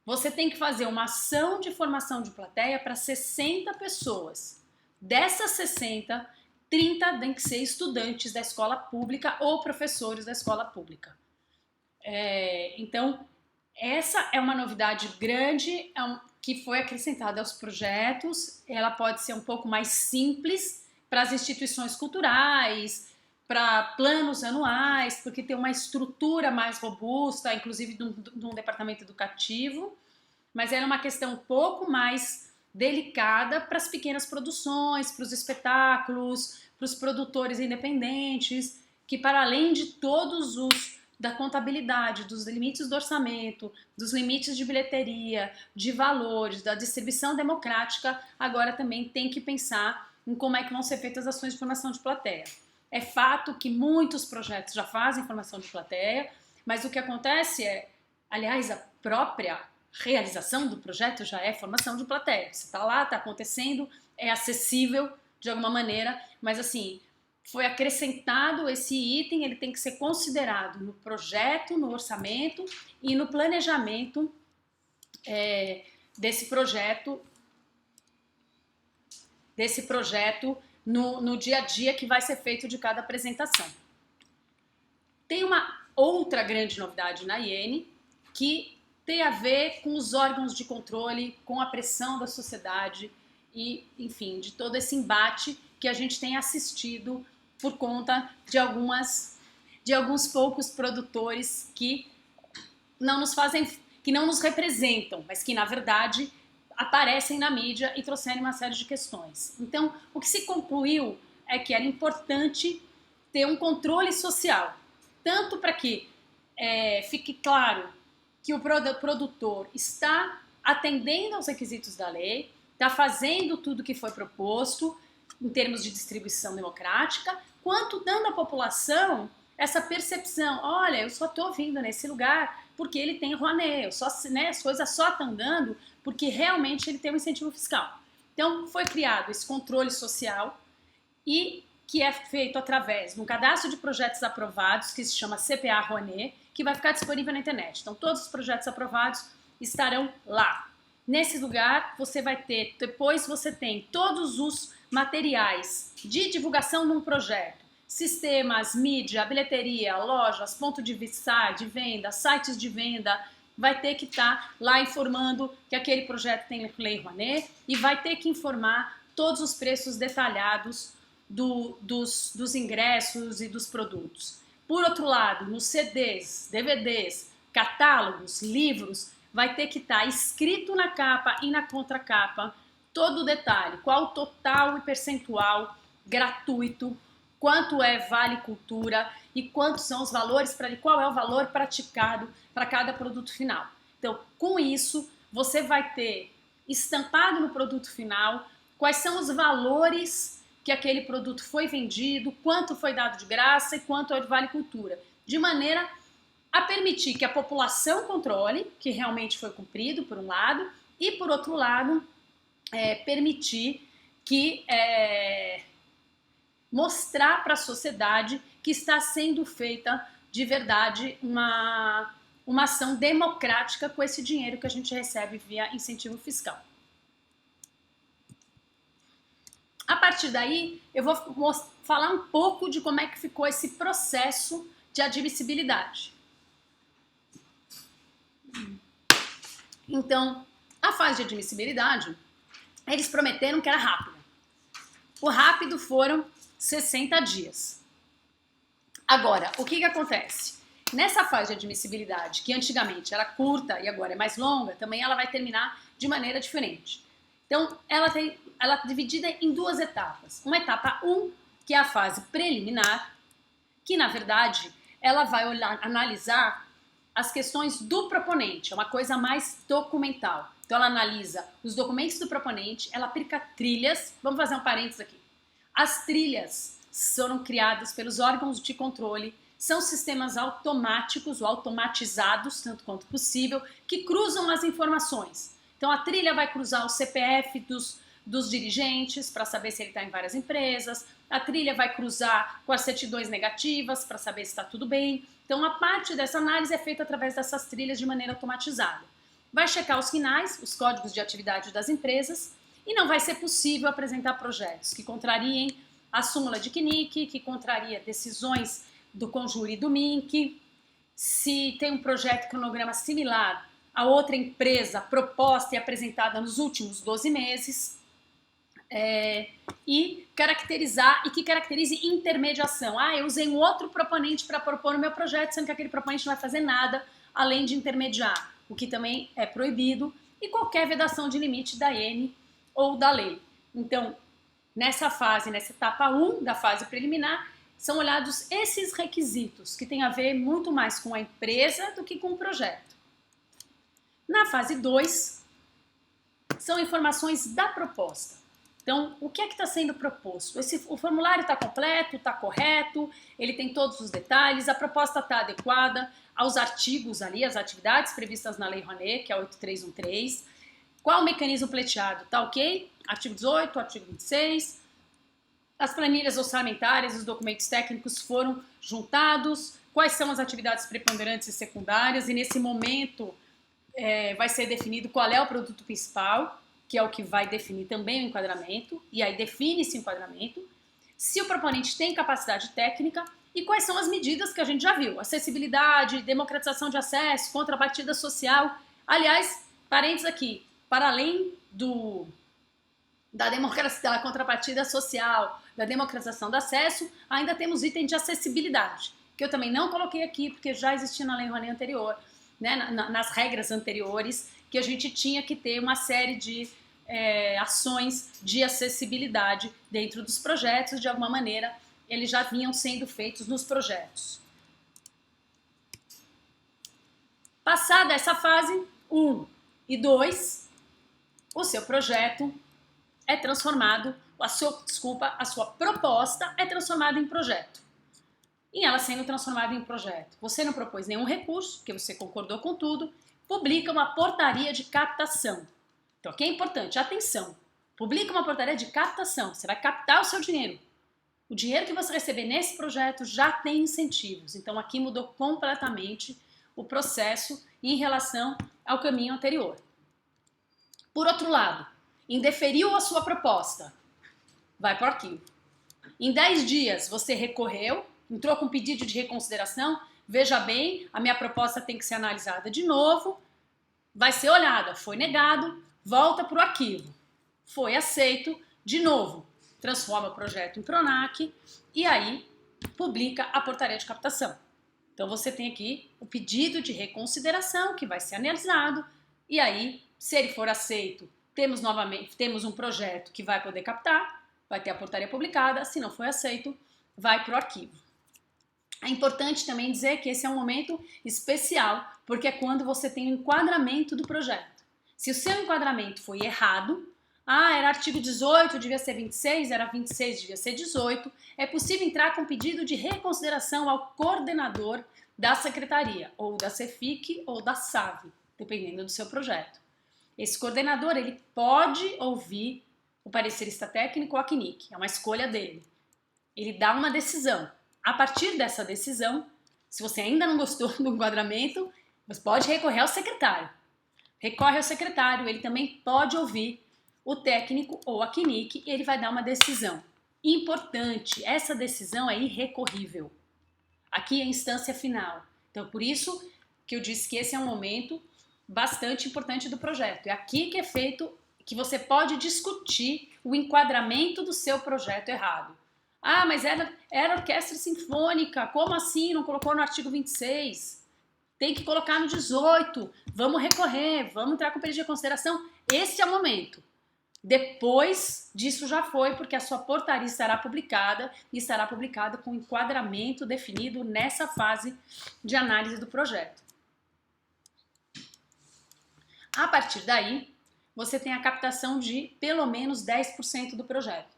Você tem que fazer uma ação de formação de plateia para 60 pessoas. Dessas 60, 30 tem que ser estudantes da escola pública ou professores da escola pública. Então, essa é uma novidade grande que foi acrescentada aos projetos. Ela pode ser um pouco mais simples para as instituições culturais, para planos anuais, porque tem uma estrutura mais robusta, inclusive de um departamento educativo, mas era uma questão um pouco mais delicada para as pequenas produções, para os espetáculos, para os produtores independentes, que para além de todos da contabilidade, dos limites do orçamento, dos limites de bilheteria, de valores, da distribuição democrática, agora também tem que pensar em como é que vão ser feitas as ações de formação de plateia. É fato que muitos projetos já fazem formação de plateia, mas o que acontece aliás, a própria realização do projeto já é formação de plateia. Você está lá, está acontecendo, é acessível de alguma maneira, mas assim, foi acrescentado esse item, ele tem que ser considerado no projeto, no orçamento e no planejamento desse projeto no dia a dia que vai ser feito de cada apresentação. Tem uma outra grande novidade na Iene, que tem a ver com os órgãos de controle, com a pressão da sociedade e, enfim, de todo esse embate que a gente tem assistido por conta de alguns poucos produtores que não nos representam, mas que, na verdade, aparecem na mídia e trouxeram uma série de questões. Então, o que se concluiu é que era importante ter um controle social, tanto para que fique claro que o produtor está atendendo aos requisitos da lei, está fazendo tudo o que foi proposto em termos de distribuição democrática, quanto dando à população essa percepção, olha, eu só estou vindo nesse lugar porque ele tem Rouanet, as coisas só estão andando porque realmente ele tem um incentivo fiscal. Então, foi criado esse controle social e que é feito através de um cadastro de projetos aprovados, que se chama CPA Rouanet, que vai ficar disponível na internet. Então, todos os projetos aprovados estarão lá. Nesse lugar, depois você tem todos os materiais de divulgação de um projeto, sistemas, mídia, bilheteria, lojas, ponto de vista de venda, sites de venda, vai ter que estar lá informando que aquele projeto tem Lei Rouanet e vai ter que informar todos os preços detalhados dos ingressos e dos produtos. Por outro lado, nos CDs, DVDs, catálogos, livros, vai ter que estar escrito na capa e na contracapa todo o detalhe, qual o total e percentual gratuito, quanto vale cultura e quantos são os valores, qual é o valor praticado para cada produto final. Então, com isso, você vai ter estampado no produto final quais são os valores que aquele produto foi vendido, quanto foi dado de graça e quanto vale cultura, de maneira a permitir que a população controle, que realmente foi cumprido, por um lado, e, por outro lado, permitir que mostrar para a sociedade que está sendo feita de verdade uma ação democrática com esse dinheiro que a gente recebe via incentivo fiscal. A partir daí, eu vou falar um pouco de como é que ficou esse processo de admissibilidade. Então, a fase de admissibilidade, eles prometeram que era rápida. O rápido foram 60 dias. Agora, o que acontece? Nessa fase de admissibilidade, que antigamente era curta e agora é mais longa, também ela vai terminar de maneira diferente. Então, ela é dividida em duas etapas. Uma etapa 1, que é a fase preliminar, que na verdade ela vai analisar as questões do proponente, é uma coisa mais documental. Então ela analisa os documentos do proponente, ela aplica trilhas, vamos fazer um parênteses aqui. As trilhas foram criadas pelos órgãos de controle, são sistemas automáticos ou automatizados, tanto quanto possível, que cruzam as informações. Então a trilha vai cruzar o CPF dos dirigentes para saber se ele está em várias empresas, a trilha vai cruzar com as certidões negativas para saber se está tudo bem. Então a parte dessa análise é feita através dessas trilhas de maneira automatizada. Vai checar os finais, os códigos de atividade das empresas, e não vai ser possível apresentar projetos que contrariem a súmula de CNIC, que contraria decisões do Conjur e do MINC, se tem um projeto cronograma similar a outra empresa proposta e apresentada nos últimos 12 meses, e que caracterize intermediação. Eu usei um outro proponente para propor o meu projeto, sendo que aquele proponente não vai fazer nada além de intermediar, o que também é proibido, e qualquer vedação de limite da Iene ou da lei. Então, nessa etapa 1 da fase preliminar, são olhados esses requisitos, que tem a ver muito mais com a empresa do que com o projeto. Na fase 2, são informações da proposta. Então, o que é que está sendo proposto? O formulário está completo, está correto, ele tem todos os detalhes, a proposta está adequada aos artigos ali, as atividades previstas na Lei Rouanet, que é 8313. Qual o mecanismo pleiteado? Está ok? Artigo 18, artigo 26. as planilhas orçamentárias, os documentos técnicos foram juntados, quais são as atividades preponderantes e secundárias, e nesse momento vai ser definido qual é o produto principal, que é o que vai definir também o enquadramento, e aí define-se o enquadramento, se o proponente tem capacidade técnica e quais são as medidas que a gente já viu, acessibilidade, democratização de acesso, contrapartida social. Aliás, parênteses aqui, para além da contrapartida social, da democratização do acesso, ainda temos item de acessibilidade, que eu também não coloquei aqui, porque já existia na Lei Rouanet anterior, né, nas regras anteriores, que a gente tinha que ter uma série de ações de acessibilidade dentro dos projetos. De alguma maneira, eles já vinham sendo feitos nos projetos. Passada essa fase 1 e 2, o seu projeto é transformado, a sua proposta é transformada em projeto. E ela sendo transformada em projeto, você não propôs nenhum recurso, porque você concordou com tudo, publica uma portaria de captação. Então aqui é importante, atenção, publica uma portaria de captação, você vai captar o seu dinheiro. O dinheiro que você receber nesse projeto já tem incentivos, então aqui mudou completamente o processo em relação ao caminho anterior. Por outro lado, indeferiu a sua proposta, vai para o arquivo. Em 10 dias você recorreu, entrou com pedido de reconsideração, veja bem, a minha proposta tem que ser analisada de novo, vai ser olhada, foi negado, volta para o arquivo. Foi aceito, de novo, transforma o projeto em PRONAC e aí publica a portaria de captação. Então você tem aqui o pedido de reconsideração que vai ser analisado e aí, se ele for aceito, temos um projeto que vai poder captar, vai ter a portaria publicada, se não for aceito, vai para o arquivo. É importante também dizer que esse é um momento especial, porque é quando você tem o enquadramento do projeto. Se o seu enquadramento foi errado, era artigo 18, devia ser 26, era 26, devia ser 18, é possível entrar com pedido de reconsideração ao coordenador da secretaria, ou da CEFIC ou da SAV, dependendo do seu projeto. Esse coordenador, ele pode ouvir o parecerista técnico ou a CNIC, é uma escolha dele. Ele dá uma decisão. A partir dessa decisão, se você ainda não gostou do enquadramento, você pode recorrer ao secretário. Recorre ao secretário, ele também pode ouvir o técnico ou a CNIC e ele vai dar uma decisão. Importante, essa decisão é irrecorrível. Aqui é a instância final. Então, por isso que eu disse que esse é um momento bastante importante do projeto. É aqui que é feito, que você pode discutir o enquadramento do seu projeto errado. Mas era orquestra sinfônica, como assim? Não colocou no artigo 26? Tem que colocar no 18. Vamos recorrer, vamos entrar com pedido de consideração. Esse é o momento. Depois disso já foi, porque a sua portaria estará publicada e estará publicada com enquadramento definido nessa fase de análise do projeto. A partir daí, você tem a captação de pelo menos 10% do projeto.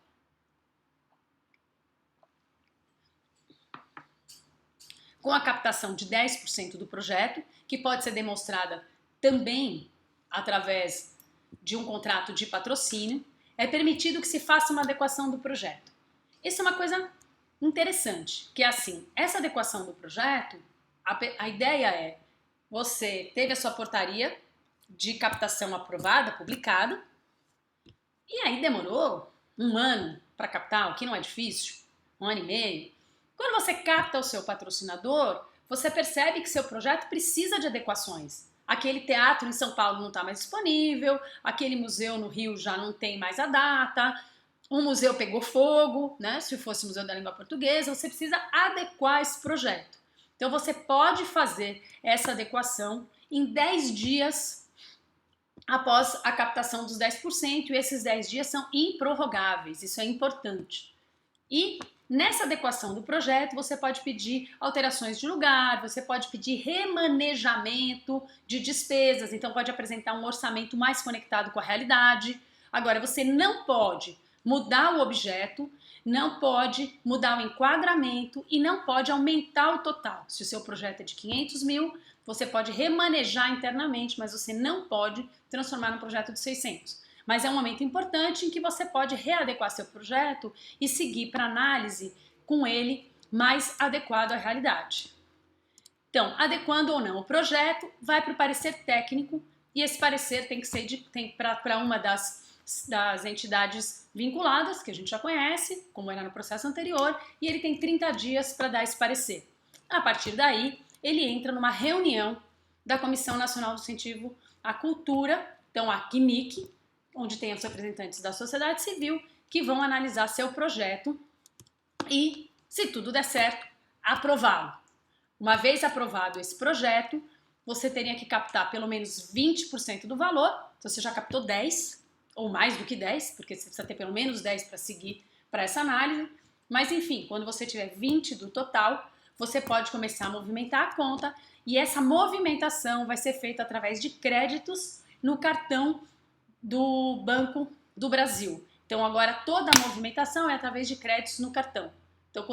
Com a captação de 10% do projeto, que pode ser demonstrada também através de um contrato de patrocínio, é permitido que se faça uma adequação do projeto. Isso é uma coisa interessante, que é assim, essa adequação do projeto, a ideia é, você teve a sua portaria de captação aprovada, publicada, e aí demorou um ano para captar, o que não é difícil, 1 ano e meio. Quando você capta o seu patrocinador, você percebe que seu projeto precisa de adequações. Aquele teatro em São Paulo não está mais disponível, aquele museu no Rio já não tem mais a data, um museu pegou fogo, né? Se fosse o Museu da Língua Portuguesa, você precisa adequar esse projeto. Então você pode fazer essa adequação em 10 dias após a captação dos 10%, e esses 10 dias são improrrogáveis, isso é importante. E nessa adequação do projeto, você pode pedir alterações de lugar, você pode pedir remanejamento de despesas, então pode apresentar um orçamento mais conectado com a realidade. Agora, você não pode mudar o objeto, não pode mudar o enquadramento e não pode aumentar o total. Se o seu projeto é de 500 mil, você pode remanejar internamente, mas você não pode transformar num projeto de 600. Mas é um momento importante em que você pode readequar seu projeto e seguir para análise com ele mais adequado à realidade. Então, adequando ou não o projeto, vai para o parecer técnico e esse parecer tem que ser para uma das entidades vinculadas, que a gente já conhece, como era no processo anterior, e ele tem 30 dias para dar esse parecer. A partir daí, ele entra numa reunião da Comissão Nacional do Incentivo à Cultura, então a CNIC, onde tem os representantes da sociedade civil, que vão analisar seu projeto e, se tudo der certo, aprová-lo. Uma vez aprovado esse projeto, você teria que captar pelo menos 20% do valor, então você já captou 10, ou mais do que 10, porque você precisa ter pelo menos 10 para seguir para essa análise, mas enfim, quando você tiver 20 do total, você pode começar a movimentar a conta e essa movimentação vai ser feita através de créditos no cartão do Banco do Brasil. Então agora toda a movimentação é através de créditos no cartão. Então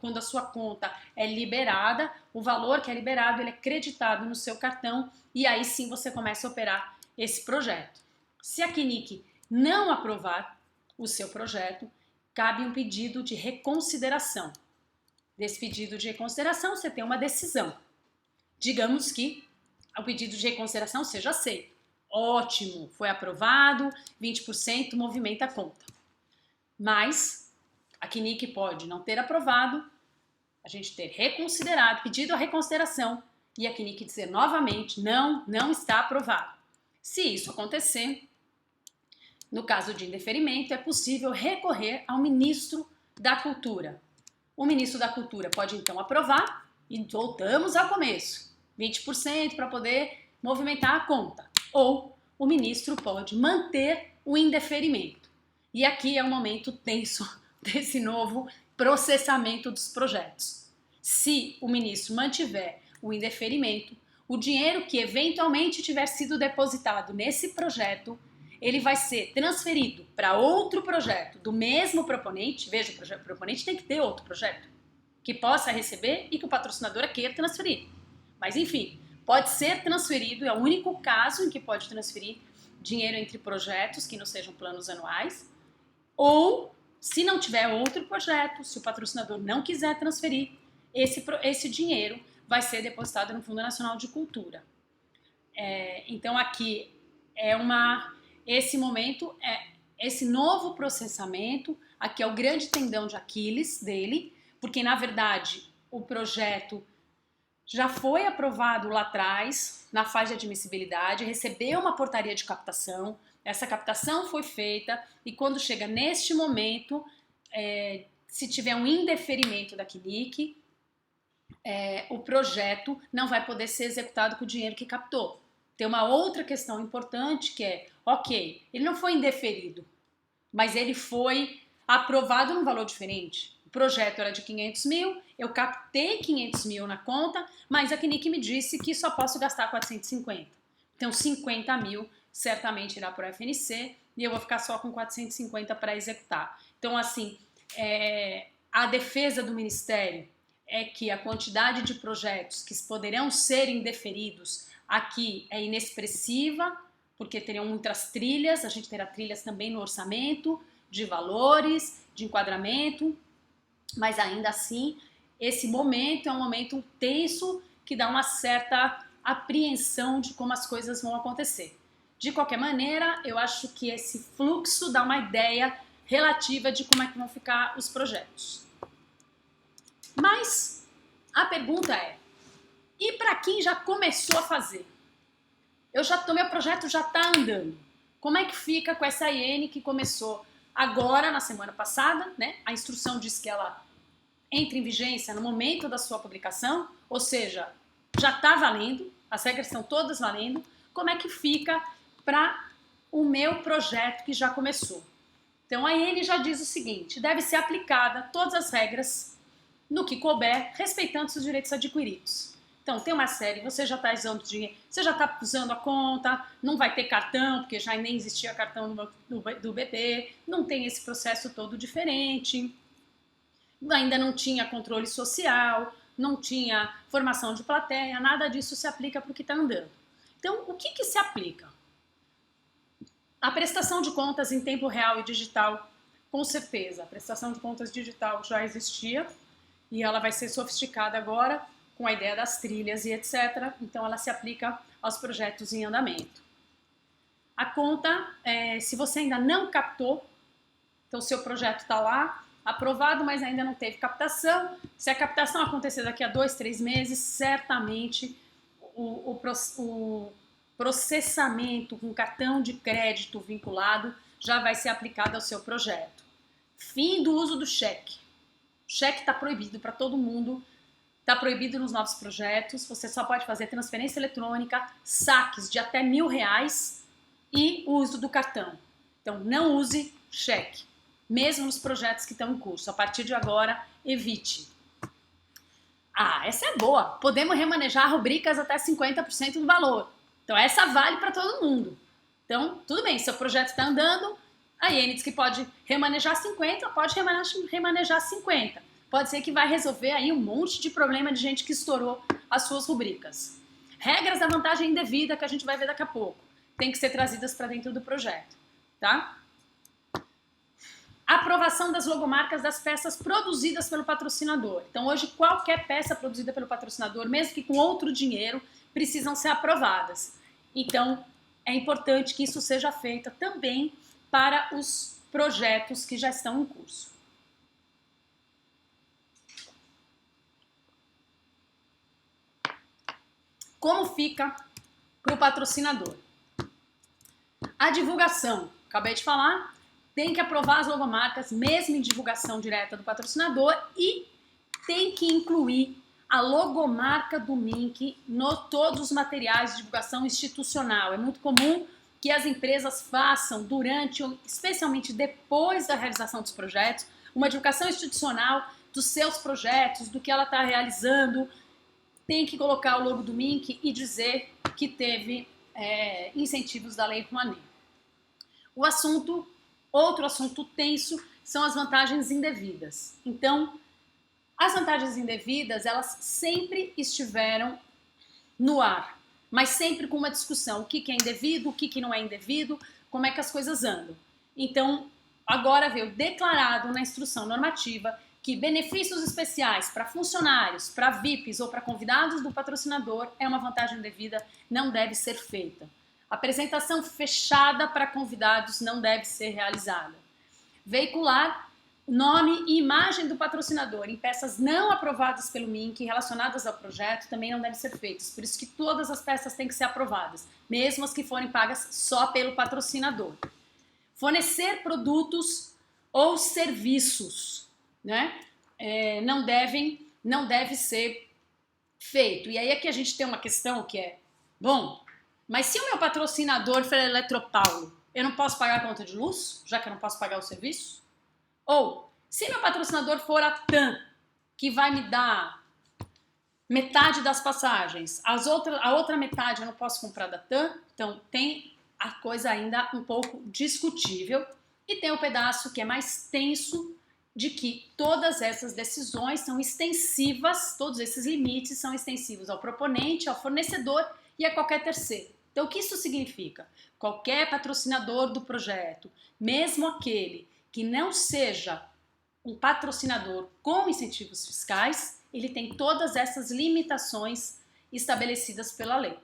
quando a sua conta é liberada, o valor que é liberado ele é creditado no seu cartão e aí sim você começa a operar esse projeto. Se a CNIC não aprovar o seu projeto, cabe um pedido de reconsideração. Desse pedido de reconsideração, você tem uma decisão. Digamos que o pedido de reconsideração seja aceito. Ótimo, foi aprovado, 20% movimenta a conta. Mas a CNIC pode não ter aprovado, a gente ter reconsiderado, pedido a reconsideração e a CNIC dizer novamente, não está aprovado. Se isso acontecer, no caso de indeferimento, é possível recorrer ao ministro da Cultura. O ministro da Cultura pode então aprovar e voltamos ao começo, 20% para poder movimentar a conta. Ou o ministro pode manter o indeferimento. E aqui é o momento tenso desse novo processamento dos projetos. Se o ministro mantiver o indeferimento, o dinheiro que eventualmente tiver sido depositado nesse projeto, ele vai ser transferido para outro projeto do mesmo proponente. Veja, o proponente tem que ter outro projeto que possa receber e que o patrocinador queira transferir. Mas enfim, pode ser transferido, é o único caso em que pode transferir dinheiro entre projetos que não sejam planos anuais, ou se não tiver outro projeto, se o patrocinador não quiser transferir, esse dinheiro vai ser depositado no Fundo Nacional de Cultura. Então aqui esse momento, esse novo processamento, aqui é o grande tendão de Aquiles dele, porque na verdade o projeto já foi aprovado lá atrás, na fase de admissibilidade, recebeu uma portaria de captação, essa captação foi feita e quando chega neste momento, se tiver um indeferimento da CNIC, o projeto não vai poder ser executado com o dinheiro que captou. Tem uma outra questão importante que é, ok, ele não foi indeferido, mas ele foi aprovado num valor diferente. O projeto era de 500 mil, eu captei 500 mil na conta, mas a CNIC me disse que só posso gastar 450. Então 50 mil certamente irá para o FNC e eu vou ficar só com 450 para executar. Então assim, a defesa do Ministério é que a quantidade de projetos que poderão ser indeferidos aqui é inexpressiva, porque teriam muitas trilhas, a gente terá trilhas também no orçamento, de valores, de enquadramento, mas ainda assim, esse momento é um momento tenso que dá uma certa apreensão de como as coisas vão acontecer. De qualquer maneira, eu acho que esse fluxo dá uma ideia relativa de como é que vão ficar os projetos. Mas a pergunta é, e para quem já começou a fazer? Meu projeto já está andando. Como é que fica com essa IN que começou agora, na semana passada, né? A instrução diz que ela entra em vigência no momento da sua publicação, ou seja, já está valendo, as regras estão todas valendo. Como é que fica para o meu projeto que já começou? Então a IN já diz o seguinte, deve ser aplicada todas as regras no que couber, respeitando seus direitos adquiridos. Então, tem uma série, você já está usando dinheiro, você já está usando a conta, não vai ter cartão, porque já nem existia cartão do BP, não tem esse processo todo diferente, ainda não tinha controle social, não tinha formação de plateia, nada disso se aplica para o que está andando. Então, o que se aplica? A prestação de contas em tempo real e digital, com certeza. A prestação de contas digital já existia e ela vai ser sofisticada agora com a ideia das trilhas e etc. Então, ela se aplica aos projetos em andamento. A conta, se você ainda não captou, então o seu projeto está lá, aprovado, mas ainda não teve captação. Se a captação acontecer daqui a 2, 3 meses, certamente o processamento com cartão de crédito vinculado já vai ser aplicado ao seu projeto. Fim do uso do cheque. O cheque está proibido para todo mundo, está proibido nos novos projetos. Você só pode fazer transferência eletrônica, saques de até R$1.000 e o uso do cartão. Então, não use cheque, mesmo nos projetos que estão em curso. A partir de agora, evite. Ah, essa é boa. Podemos remanejar rubricas até 50% do valor. Então, essa vale para todo mundo. Então, tudo bem, seu projeto está andando, a IN diz que pode remanejar 50, pode remanejar 50. Pode ser que vai resolver aí um monte de problema de gente que estourou as suas rubricas. Regras da vantagem indevida, que a gente vai ver daqui a pouco, tem que ser trazidas para dentro do projeto, tá? Aprovação das logomarcas das peças produzidas pelo patrocinador. Então, hoje, qualquer peça produzida pelo patrocinador, mesmo que com outro dinheiro, precisam ser aprovadas. Então, é importante que isso seja feito também para os projetos que já estão em curso. Como fica para o patrocinador? A divulgação, acabei de falar, tem que aprovar as logomarcas, mesmo em divulgação direta do patrocinador, e tem que incluir a logomarca do Mink no todos os materiais de divulgação institucional. É muito comum que as empresas façam durante, especialmente depois da realização dos projetos, uma divulgação institucional dos seus projetos, do que ela está realizando. Tem que colocar o logo do Mink e dizer que teve incentivos da Lei Rouanet. Outro assunto tenso são as vantagens indevidas. Então, as vantagens indevidas, elas sempre estiveram no ar, mas sempre com uma discussão. O que é indevido, o que não é indevido, como é que as coisas andam. Então, agora veio declarado na instrução normativa que benefícios especiais para funcionários, para VIPs ou para convidados do patrocinador é uma vantagem indevida, não deve ser feita. Apresentação fechada para convidados não deve ser realizada. Veicular nome e imagem do patrocinador em peças não aprovadas pelo Mink relacionadas ao projeto também não devem ser feitas. Por isso que todas as peças têm que ser aprovadas, mesmo as que forem pagas só pelo patrocinador. Fornecer produtos ou serviços, né? Não deve ser feito. E aí aqui a gente tem uma questão que é, bom, mas se o meu patrocinador for a Eletropaulo, eu não posso pagar a conta de luz, já que eu não posso pagar o serviço? Ou, se meu patrocinador for a TAM, que vai me dar metade das passagens, a outra metade eu não posso comprar da TAM, então tem a coisa ainda um pouco discutível. E tem o pedaço que é mais tenso, de que todas essas decisões são extensivas, todos esses limites são extensivos ao proponente, ao fornecedor e a qualquer terceiro. Então, o que isso significa? Qualquer patrocinador do projeto, mesmo aquele que não seja um patrocinador com incentivos fiscais, ele tem todas essas limitações estabelecidas pela lei.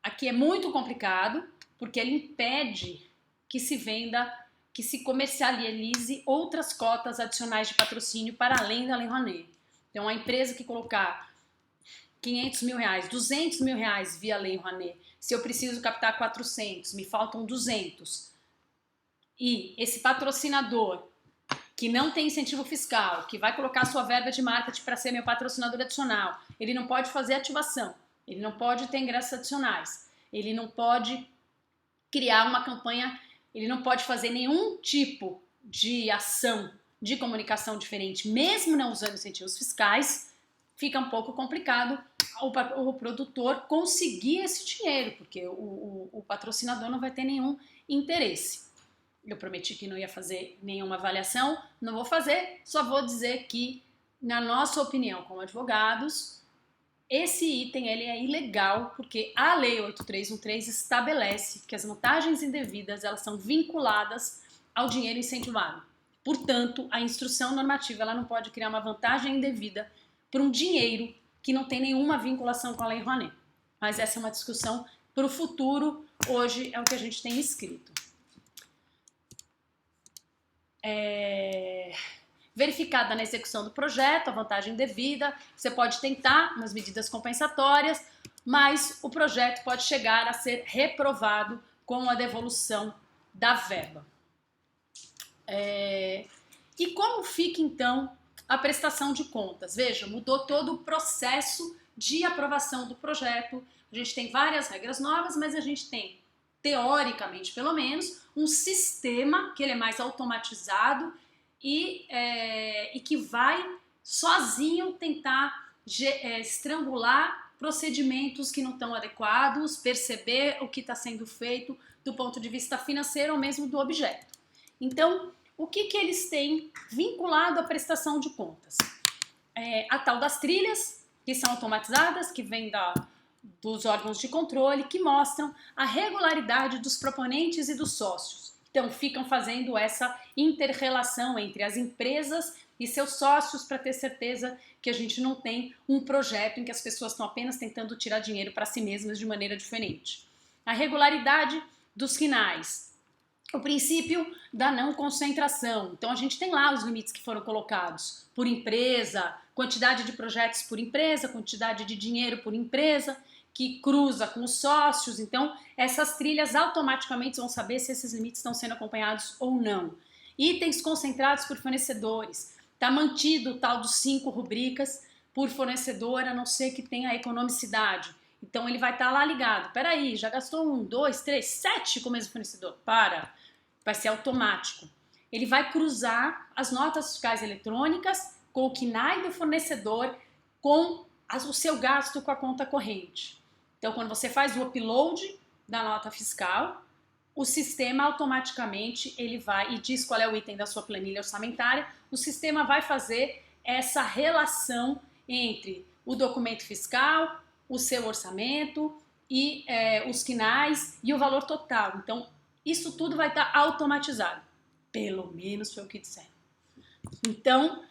Aqui é muito complicado, porque ele impede que se venda, que se comercialize outras cotas adicionais de patrocínio para além da Lei Rouanet. Então, a empresa que colocar R$500 mil, R$200 mil via Lei Rouanet, se eu preciso captar 400, me faltam 200, e esse patrocinador que não tem incentivo fiscal, que vai colocar sua verba de marketing para ser meu patrocinador adicional, ele não pode fazer ativação, ele não pode ter ingressos adicionais, ele não pode criar uma campanha, ele não pode fazer nenhum tipo de ação de comunicação diferente, mesmo não usando incentivos fiscais. Fica um pouco complicado o produtor conseguir esse dinheiro, porque o patrocinador não vai ter nenhum interesse. Eu prometi que não ia fazer nenhuma avaliação, não vou fazer, só vou dizer que, na nossa opinião como advogados, esse item ele é ilegal porque a Lei 8313 estabelece que as vantagens indevidas elas são vinculadas ao dinheiro incentivado. Portanto, a instrução normativa ela não pode criar uma vantagem indevida por um dinheiro que não tem nenhuma vinculação com a Lei Rouanet. Mas essa é uma discussão para o futuro, hoje é o que a gente tem escrito. Verificada na execução do projeto, a vantagem devida, você pode tentar umas medidas compensatórias, mas o projeto pode chegar a ser reprovado com a devolução da verba. E como fica então a prestação de contas? Veja, mudou todo o processo de aprovação do projeto, a gente tem várias regras novas, mas a gente tem, teoricamente pelo menos, um sistema que ele é mais automatizado e que vai sozinho tentar estrangular procedimentos que não estão adequados, perceber o que está sendo feito do ponto de vista financeiro ou mesmo do objeto. Então, o que eles têm vinculado à prestação de contas? A tal das trilhas, que são automatizadas, que vêm dos órgãos de controle, que mostram a regularidade dos proponentes e dos sócios. Então, ficam fazendo essa inter-relação entre as empresas e seus sócios para ter certeza que a gente não tem um projeto em que as pessoas estão apenas tentando tirar dinheiro para si mesmas de maneira diferente. A regularidade dos finais. O princípio da não concentração. Então, a gente tem lá os limites que foram colocados por empresa, quantidade de projetos por empresa, quantidade de dinheiro por empresa, que cruza com os sócios. Então, essas trilhas automaticamente vão saber se esses limites estão sendo acompanhados ou não. Itens concentrados por fornecedores. Está mantido o tal dos 5 rubricas por fornecedor, a não ser que tenha a economicidade. Então, ele vai estar lá ligado. Peraí, já gastou 1, 2, 3, 7 com o mesmo fornecedor. Vai ser automático. Ele vai cruzar as notas fiscais eletrônicas com o KNAI do fornecedor, com o seu gasto com a conta corrente. Então, quando você faz o upload da nota fiscal, o sistema automaticamente ele vai e diz qual é o item da sua planilha orçamentária, o sistema vai fazer essa relação entre o documento fiscal, o seu orçamento e os KNAIs e o valor total. Então, isso tudo vai estar automatizado. Pelo menos foi o que disseram. Então,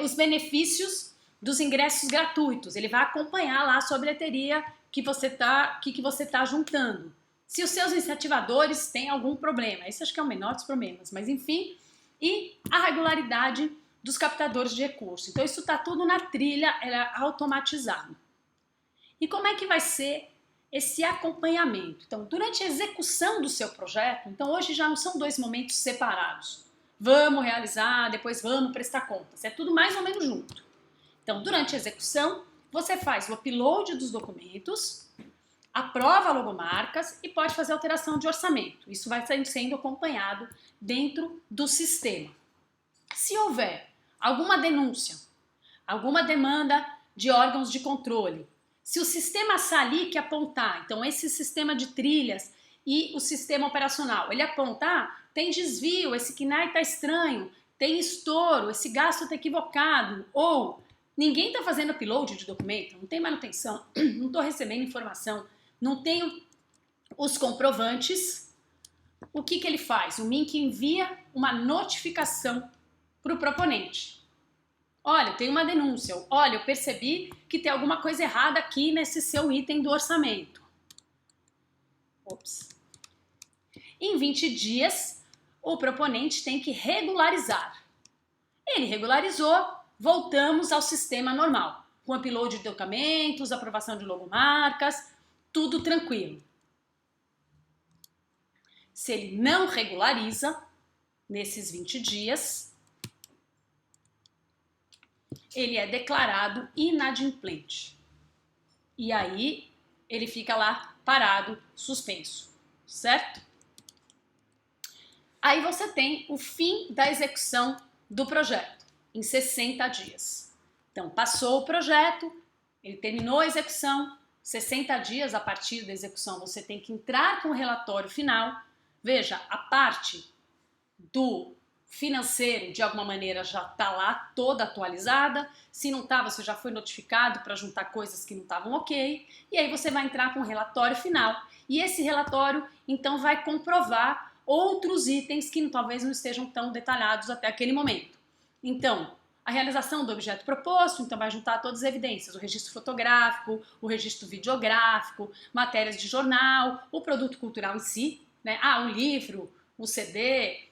os benefícios dos ingressos gratuitos. Ele vai acompanhar lá a sua bilheteria que você tá juntando. Se os seus incentivadores têm algum problema. Esse acho que é o menor dos problemas, mas enfim. E a regularidade dos captadores de recursos. Então, isso está tudo na trilha, é automatizado. E como é que vai ser esse acompanhamento? Então, durante a execução do seu projeto, então hoje já não são 2 momentos separados. Vamos realizar, depois vamos prestar contas. É tudo mais ou menos junto. Então, durante a execução, você faz o upload dos documentos, aprova logomarcas e pode fazer alteração de orçamento. Isso vai sendo acompanhado dentro do sistema. Se houver alguma denúncia, alguma demanda de órgãos de controle, se o sistema SALIC apontar, então esse sistema de trilhas e o sistema operacional, ele apontar, tem desvio, esse KNAI está estranho, tem estouro, esse gasto está equivocado, ou ninguém está fazendo upload de documento, não tem manutenção, não estou recebendo informação, não tenho os comprovantes, o que ele faz? O MINC envia uma notificação para o proponente. Olha, tem uma denúncia. Olha, eu percebi que tem alguma coisa errada aqui nesse seu item do orçamento. Ops. Em 20 dias, o proponente tem que regularizar. Ele regularizou, voltamos ao sistema normal, com upload de documentos, aprovação de logomarcas, tudo tranquilo. Se ele não regulariza, nesses 20 dias, ele é declarado inadimplente. E aí, ele fica lá parado, suspenso, certo? Aí você tem o fim da execução do projeto, em 60 dias. Então, passou o projeto, ele terminou a execução, 60 dias a partir da execução você tem que entrar com o relatório final. Veja, a parte do financeiro, de alguma maneira, já está lá toda atualizada. Se não está, você já foi notificado para juntar coisas que não estavam ok. E aí você vai entrar com o relatório final. E esse relatório, então, vai comprovar outros itens que talvez não estejam tão detalhados até aquele momento. Então, a realização do objeto proposto, então vai juntar todas as evidências, o registro fotográfico, o registro videográfico, matérias de jornal, o produto cultural em si, né? O livro, o CD,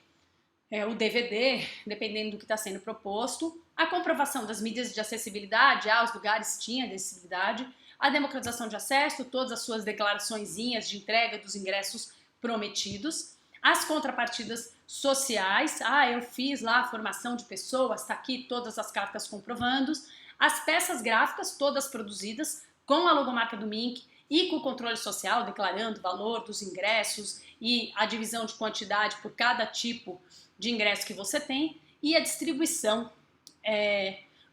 o DVD, dependendo do que está sendo proposto, a comprovação das mídias de acessibilidade, os lugares tinham acessibilidade, a democratização de acesso, todas as suas declaraçõezinhas de entrega dos ingressos prometidos, as contrapartidas sociais, eu fiz lá a formação de pessoas, está aqui todas as cartas comprovando, as peças gráficas todas produzidas com a logomarca do Mink e com o controle social, declarando o valor dos ingressos e a divisão de quantidade por cada tipo de ingresso que você tem e a distribuição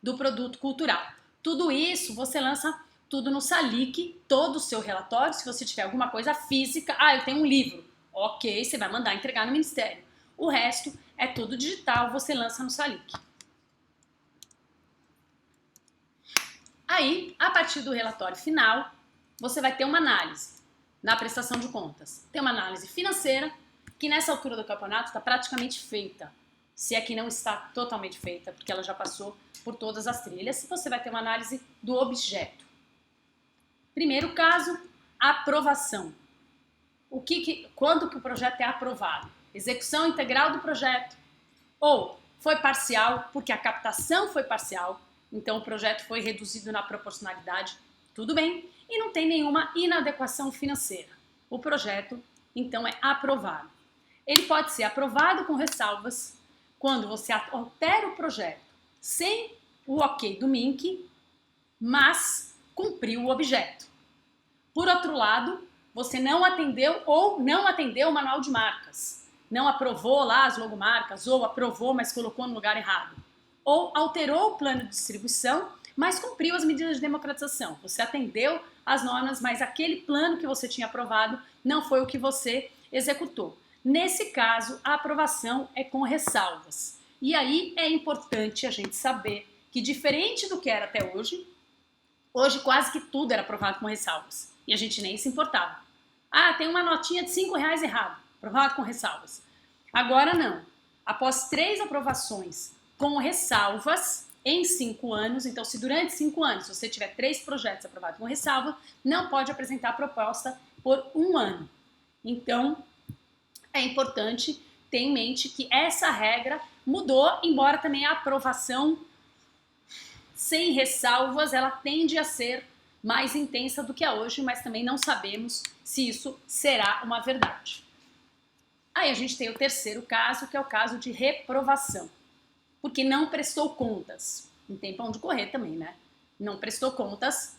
do produto cultural. Tudo isso você lança tudo no Salic, todo o seu relatório. Se você tiver alguma coisa física, eu tenho um livro, ok, você vai mandar entregar no Ministério. O resto é tudo digital, você lança no Salic. Aí, a partir do relatório final, você vai ter uma análise na prestação de contas. Tem uma análise financeira, que nessa altura do campeonato está praticamente feita. Se é que não está totalmente feita, porque ela já passou por todas as trilhas. Você vai ter uma análise do objeto. Primeiro caso, aprovação. Quando que o projeto é aprovado? Execução integral do projeto. Ou foi parcial, porque a captação foi parcial, então o projeto foi reduzido na proporcionalidade, tudo bem, e não tem nenhuma inadequação financeira. O projeto, então, é aprovado. Ele pode ser aprovado com ressalvas quando você altera o projeto sem o ok do Mink, mas cumpriu o objeto. Por outro lado, você não atendeu ou não atendeu o manual de marcas. Não aprovou lá as logomarcas, ou aprovou, mas colocou no lugar errado. Ou alterou o plano de distribuição, mas cumpriu as medidas de democratização. Você atendeu as normas, mas aquele plano que você tinha aprovado não foi o que você executou. Nesse caso, a aprovação é com ressalvas. E aí é importante a gente saber que, diferente do que era até hoje, hoje quase que tudo era aprovado com ressalvas. E a gente nem se importava. Tem uma notinha de R$5 errado, aprovado com ressalvas. Agora não. Após 3 aprovações com ressalvas em 5 anos, então se durante 5 anos você tiver 3 projetos aprovados com ressalva, não pode apresentar a proposta por 1 ano. Então, é importante ter em mente que essa regra mudou, embora também a aprovação sem ressalvas, ela tende a ser mais intensa do que a hoje, mas também não sabemos se isso será uma verdade. Aí a gente tem o terceiro caso, que é o caso de reprovação, porque não prestou contas. Não tem pra onde correr também, né? Não prestou contas,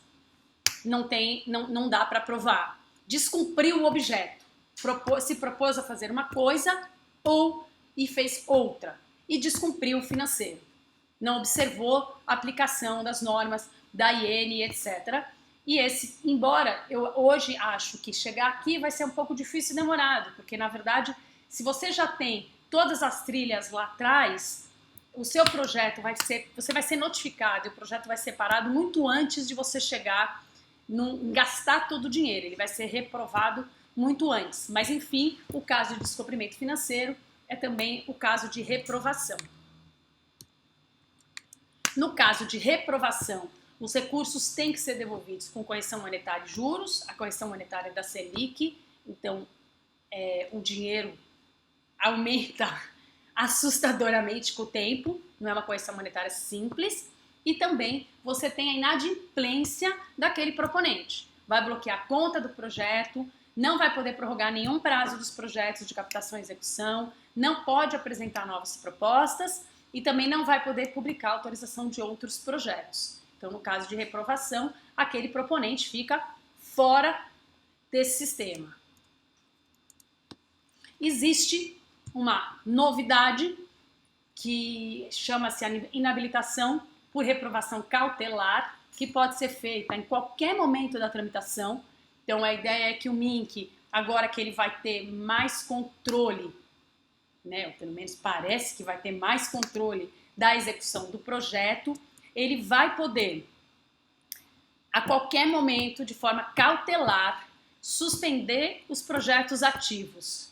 não dá para aprovar. Descumpriu o objeto, se propôs a fazer uma coisa e fez outra, e descumpriu o financeiro. Não observou a aplicação das normas da IN, etc. E embora eu hoje acho que chegar aqui vai ser um pouco difícil e demorado, porque na verdade, se você já tem todas as trilhas lá atrás, o seu projeto você vai ser notificado e o projeto vai ser parado muito antes de você chegar em gastar todo o dinheiro. Ele vai ser reprovado muito antes. Mas enfim, o caso de descumprimento financeiro é também o caso de reprovação. No caso de reprovação, os recursos têm que ser devolvidos com correção monetária e juros, a correção monetária da Selic, então o dinheiro aumenta assustadoramente com o tempo, não é uma correção monetária simples, e também você tem a inadimplência daquele proponente. Vai bloquear a conta do projeto, não vai poder prorrogar nenhum prazo dos projetos de captação e execução, não pode apresentar novas propostas e também não vai poder publicar a autorização de outros projetos. Então, no caso de reprovação, aquele proponente fica fora desse sistema. Existe uma novidade que chama-se inabilitação por reprovação cautelar, que pode ser feita em qualquer momento da tramitação. Então, a ideia é que o Mink, agora que ele vai ter mais controle né, ou pelo menos parece que vai ter mais controle da execução do projeto, ele vai poder, a qualquer momento, de forma cautelar, suspender os projetos ativos.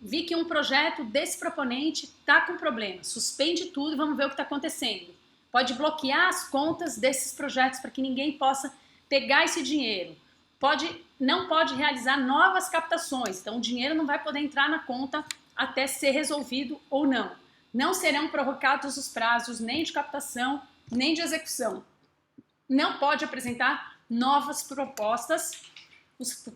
Vi que um projeto desse proponente está com problema, suspende tudo e vamos ver o que está acontecendo. Pode bloquear as contas desses projetos para que ninguém possa pegar esse dinheiro. Não pode realizar novas captações, então o dinheiro não vai poder entrar na conta até ser resolvido ou não. Não serão prorrogados os prazos nem de captação, nem de execução. Não pode apresentar novas propostas.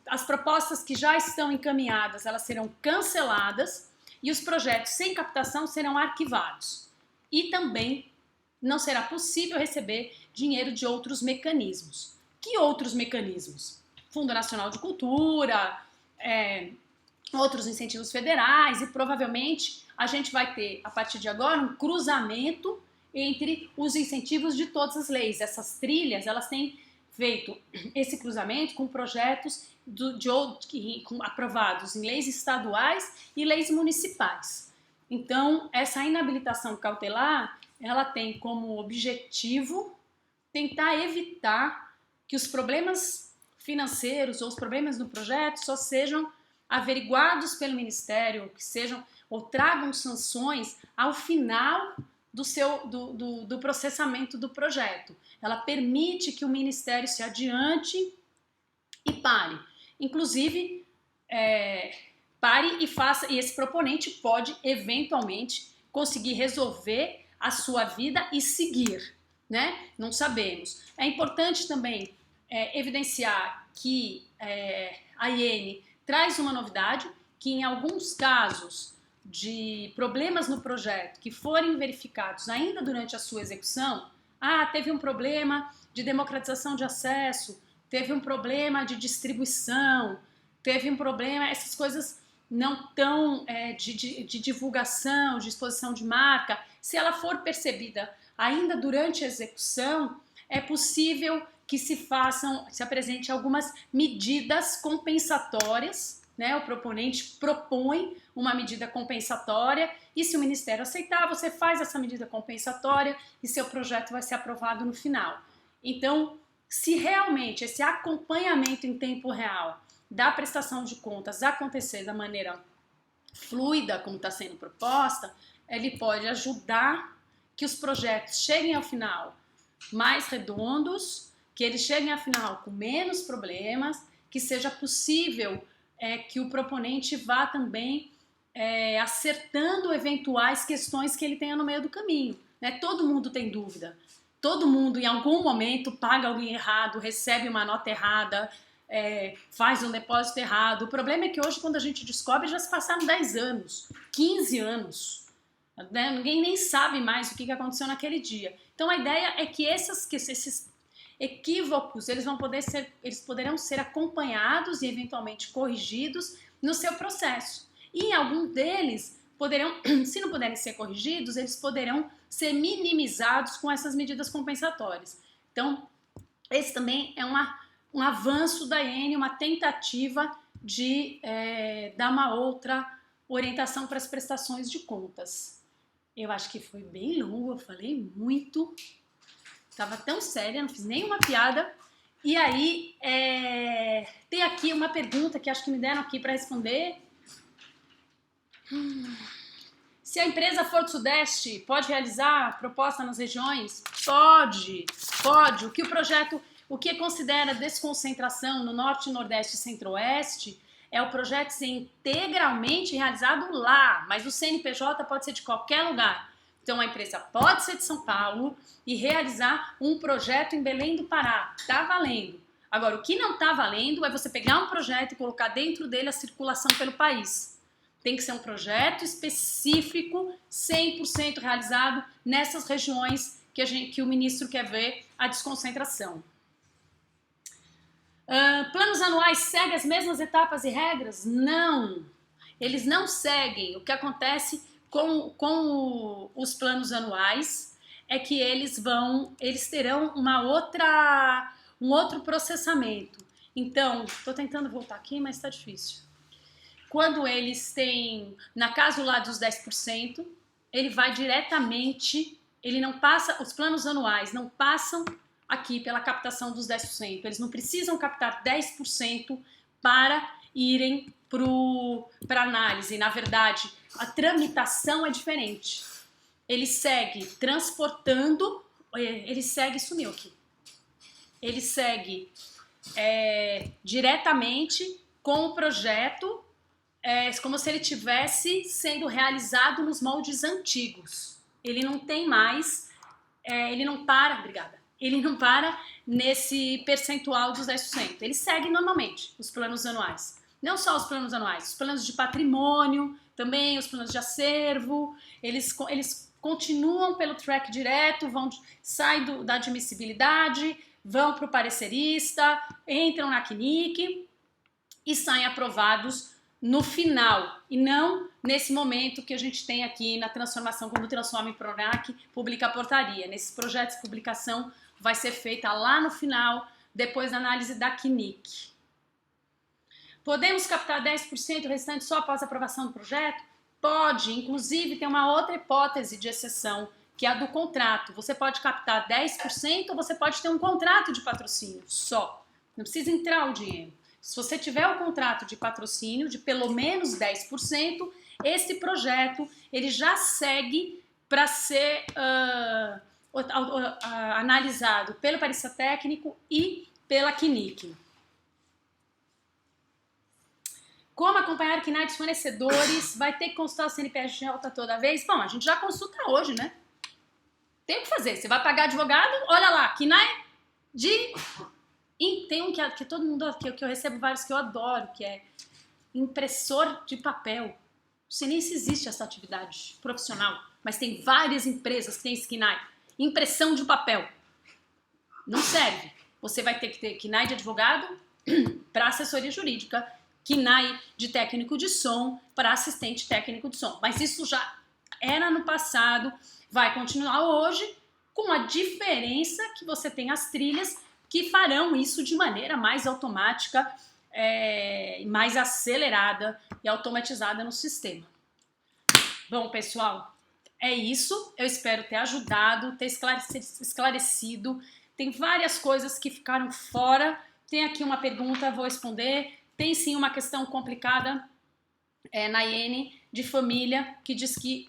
As propostas que já estão encaminhadas, elas serão canceladas e os projetos sem captação serão arquivados. E também não será possível receber dinheiro de outros mecanismos. Que outros mecanismos? Fundo Nacional de Cultura, outros incentivos federais e provavelmente a gente vai ter, a partir de agora, um cruzamento entre os incentivos de todas as leis. Essas trilhas, elas têm feito esse cruzamento com projetos aprovados em leis estaduais e leis municipais. Então, essa inabilitação cautelar, ela tem como objetivo tentar evitar que os problemas financeiros ou os problemas do projeto só sejam averiguados pelo Ministério, que sejam ou tragam sanções ao final do processamento do projeto. Ela permite que o Ministério se adiante e pare. Inclusive, pare e faça, e esse proponente pode eventualmente conseguir resolver a sua vida e seguir, né? Não sabemos. É importante também evidenciar que a IN traz uma novidade, que em alguns casos de problemas no projeto que forem verificados ainda durante a sua execução, teve um problema de democratização de acesso, teve um problema de distribuição, teve um problema, essas coisas não tão de divulgação, de exposição de marca, se ela for percebida ainda durante a execução, é possível que se apresente algumas medidas compensatórias, né? O proponente propõe uma medida compensatória e se o Ministério aceitar, você faz essa medida compensatória e seu projeto vai ser aprovado no final. Então, se realmente esse acompanhamento em tempo real da prestação de contas acontecer da maneira fluida, como está sendo proposta, ele pode ajudar que os projetos cheguem ao final mais redondos, que eles cheguem ao final com menos problemas, que seja possível que o proponente vá também acertando eventuais questões que ele tenha no meio do caminho, né? Todo mundo tem dúvida, todo mundo em algum momento paga alguém errado, recebe uma nota errada, faz um depósito errado. O problema é que hoje, quando a gente descobre, já se passaram 10 anos, 15 anos, né? Ninguém nem sabe mais o que aconteceu naquele dia. Então a ideia é que esses equívocos eles poderão ser acompanhados e eventualmente corrigidos no seu processo. E em algum deles poderão, se não puderem ser corrigidos, eles poderão ser minimizados com essas medidas compensatórias. Então, esse também é um avanço da IN, uma tentativa de dar uma outra orientação para as prestações de contas. Eu acho que foi bem longo, eu falei muito, estava tão séria, não fiz nenhuma piada. E aí, tem aqui uma pergunta que acho que me deram aqui para responder. Se a empresa for do Sudeste, pode realizar proposta nas regiões? Pode. O que considera desconcentração no Norte, Nordeste e Centro-Oeste é o projeto ser integralmente realizado lá, mas o CNPJ pode ser de qualquer lugar. Então a empresa pode ser de São Paulo e realizar um projeto em Belém do Pará. Tá valendo. Agora, o que não tá valendo é você pegar um projeto e colocar dentro dele a circulação pelo país. Tem que ser um projeto específico, 100% realizado nessas regiões que o ministro quer ver a desconcentração. Planos anuais seguem as mesmas etapas e regras? Não, eles não seguem. O que acontece com os planos anuais é que eles terão um outro processamento. Então, estou tentando voltar aqui, mas está difícil. quando eles têm, na casa lá dos 10%, ele vai diretamente, ele não passa, os planos anuais não passam aqui pela captação dos 10%, eles não precisam captar 10% para irem para análise. Na verdade, a tramitação é diferente. Ele segue transportando, ele segue, sumiu aqui, ele segue diretamente com o projeto, como se ele tivesse sendo realizado nos moldes antigos. Ele não tem mais, ele não para, obrigada, ele não para nesse percentual dos 10%. Ele segue normalmente os planos anuais. Não só os planos anuais, os planos de patrimônio, também os planos de acervo, eles continuam pelo track direto, saem da admissibilidade, vão para o parecerista, entram na CNIC e saem aprovados no final, e não nesse momento que a gente tem aqui na transformação, quando transforma em PRONAC, publica a portaria. Nesses projetos de publicação vai ser feita lá no final, depois da análise da CNIC. Podemos captar 10% restante só após a aprovação do projeto? Pode, inclusive tem uma outra hipótese de exceção, que é a do contrato. Você pode captar 10% ou você pode ter um contrato de patrocínio só. Não precisa entrar o dinheiro. Se você tiver o contrato de patrocínio de pelo menos 10%, esse projeto ele já segue para ser analisado pelo parecer técnico e pela CNIC. Como acompanhar a CNAE dos fornecedores? Vai ter que consultar o CNPJ de alta toda vez? Bom, a gente já consulta hoje, né? Tem o que fazer. Você vai pagar advogado? Olha lá, CNAE de... Tem um que todo mundo, que eu recebo vários que eu adoro, que é impressor de papel. Não sei nem se existe essa atividade profissional, mas tem várias empresas que têm esse CNAE. Impressão de papel. Não serve. Você vai ter que ter CNAE de advogado para assessoria jurídica, CNAE de técnico de som para assistente técnico de som. Mas isso já era no passado, vai continuar hoje, com a diferença que você tem as trilhas que farão isso de maneira mais automática, mais acelerada e automatizada no sistema. Bom, pessoal, é isso. Eu espero ter ajudado, ter esclarecido. Tem várias coisas que ficaram fora. Tem aqui uma pergunta, vou responder. Tem sim uma questão complicada na IN de família, que diz que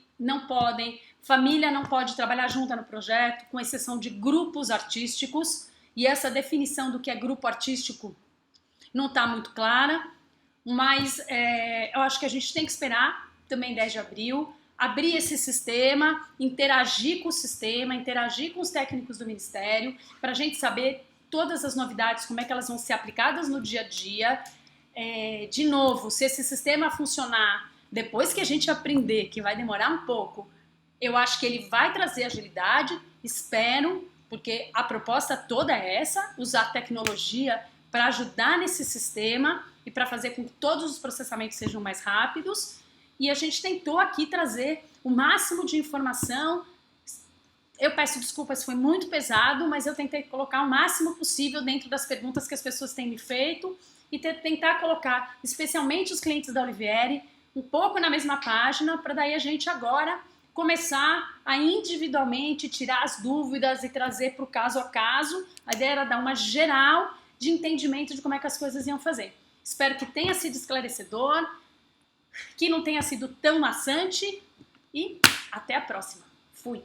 família não pode trabalhar junta no projeto, com exceção de grupos artísticos. E essa definição do que é grupo artístico não está muito clara, mas eu acho que a gente tem que esperar, também 10 de abril, abrir esse sistema, interagir com o sistema, interagir com os técnicos do Ministério, para a gente saber todas as novidades, como é que elas vão ser aplicadas no dia a dia. De novo, se esse sistema funcionar, depois que a gente aprender, que vai demorar um pouco, eu acho que ele vai trazer agilidade, espero, porque a proposta toda é essa, usar tecnologia para ajudar nesse sistema e para fazer com que todos os processamentos sejam mais rápidos. E a gente tentou aqui trazer o máximo de informação. Eu peço desculpas se foi muito pesado, mas eu tentei colocar o máximo possível dentro das perguntas que as pessoas têm me feito e tentar colocar, especialmente os clientes da Olivieri, um pouco na mesma página, para daí a gente agora começar a individualmente tirar as dúvidas e trazer para o caso a caso. A ideia era dar uma geral de entendimento de como é que as coisas iam fazer. Espero que tenha sido esclarecedor, que não tenha sido tão maçante e até a próxima. Fui!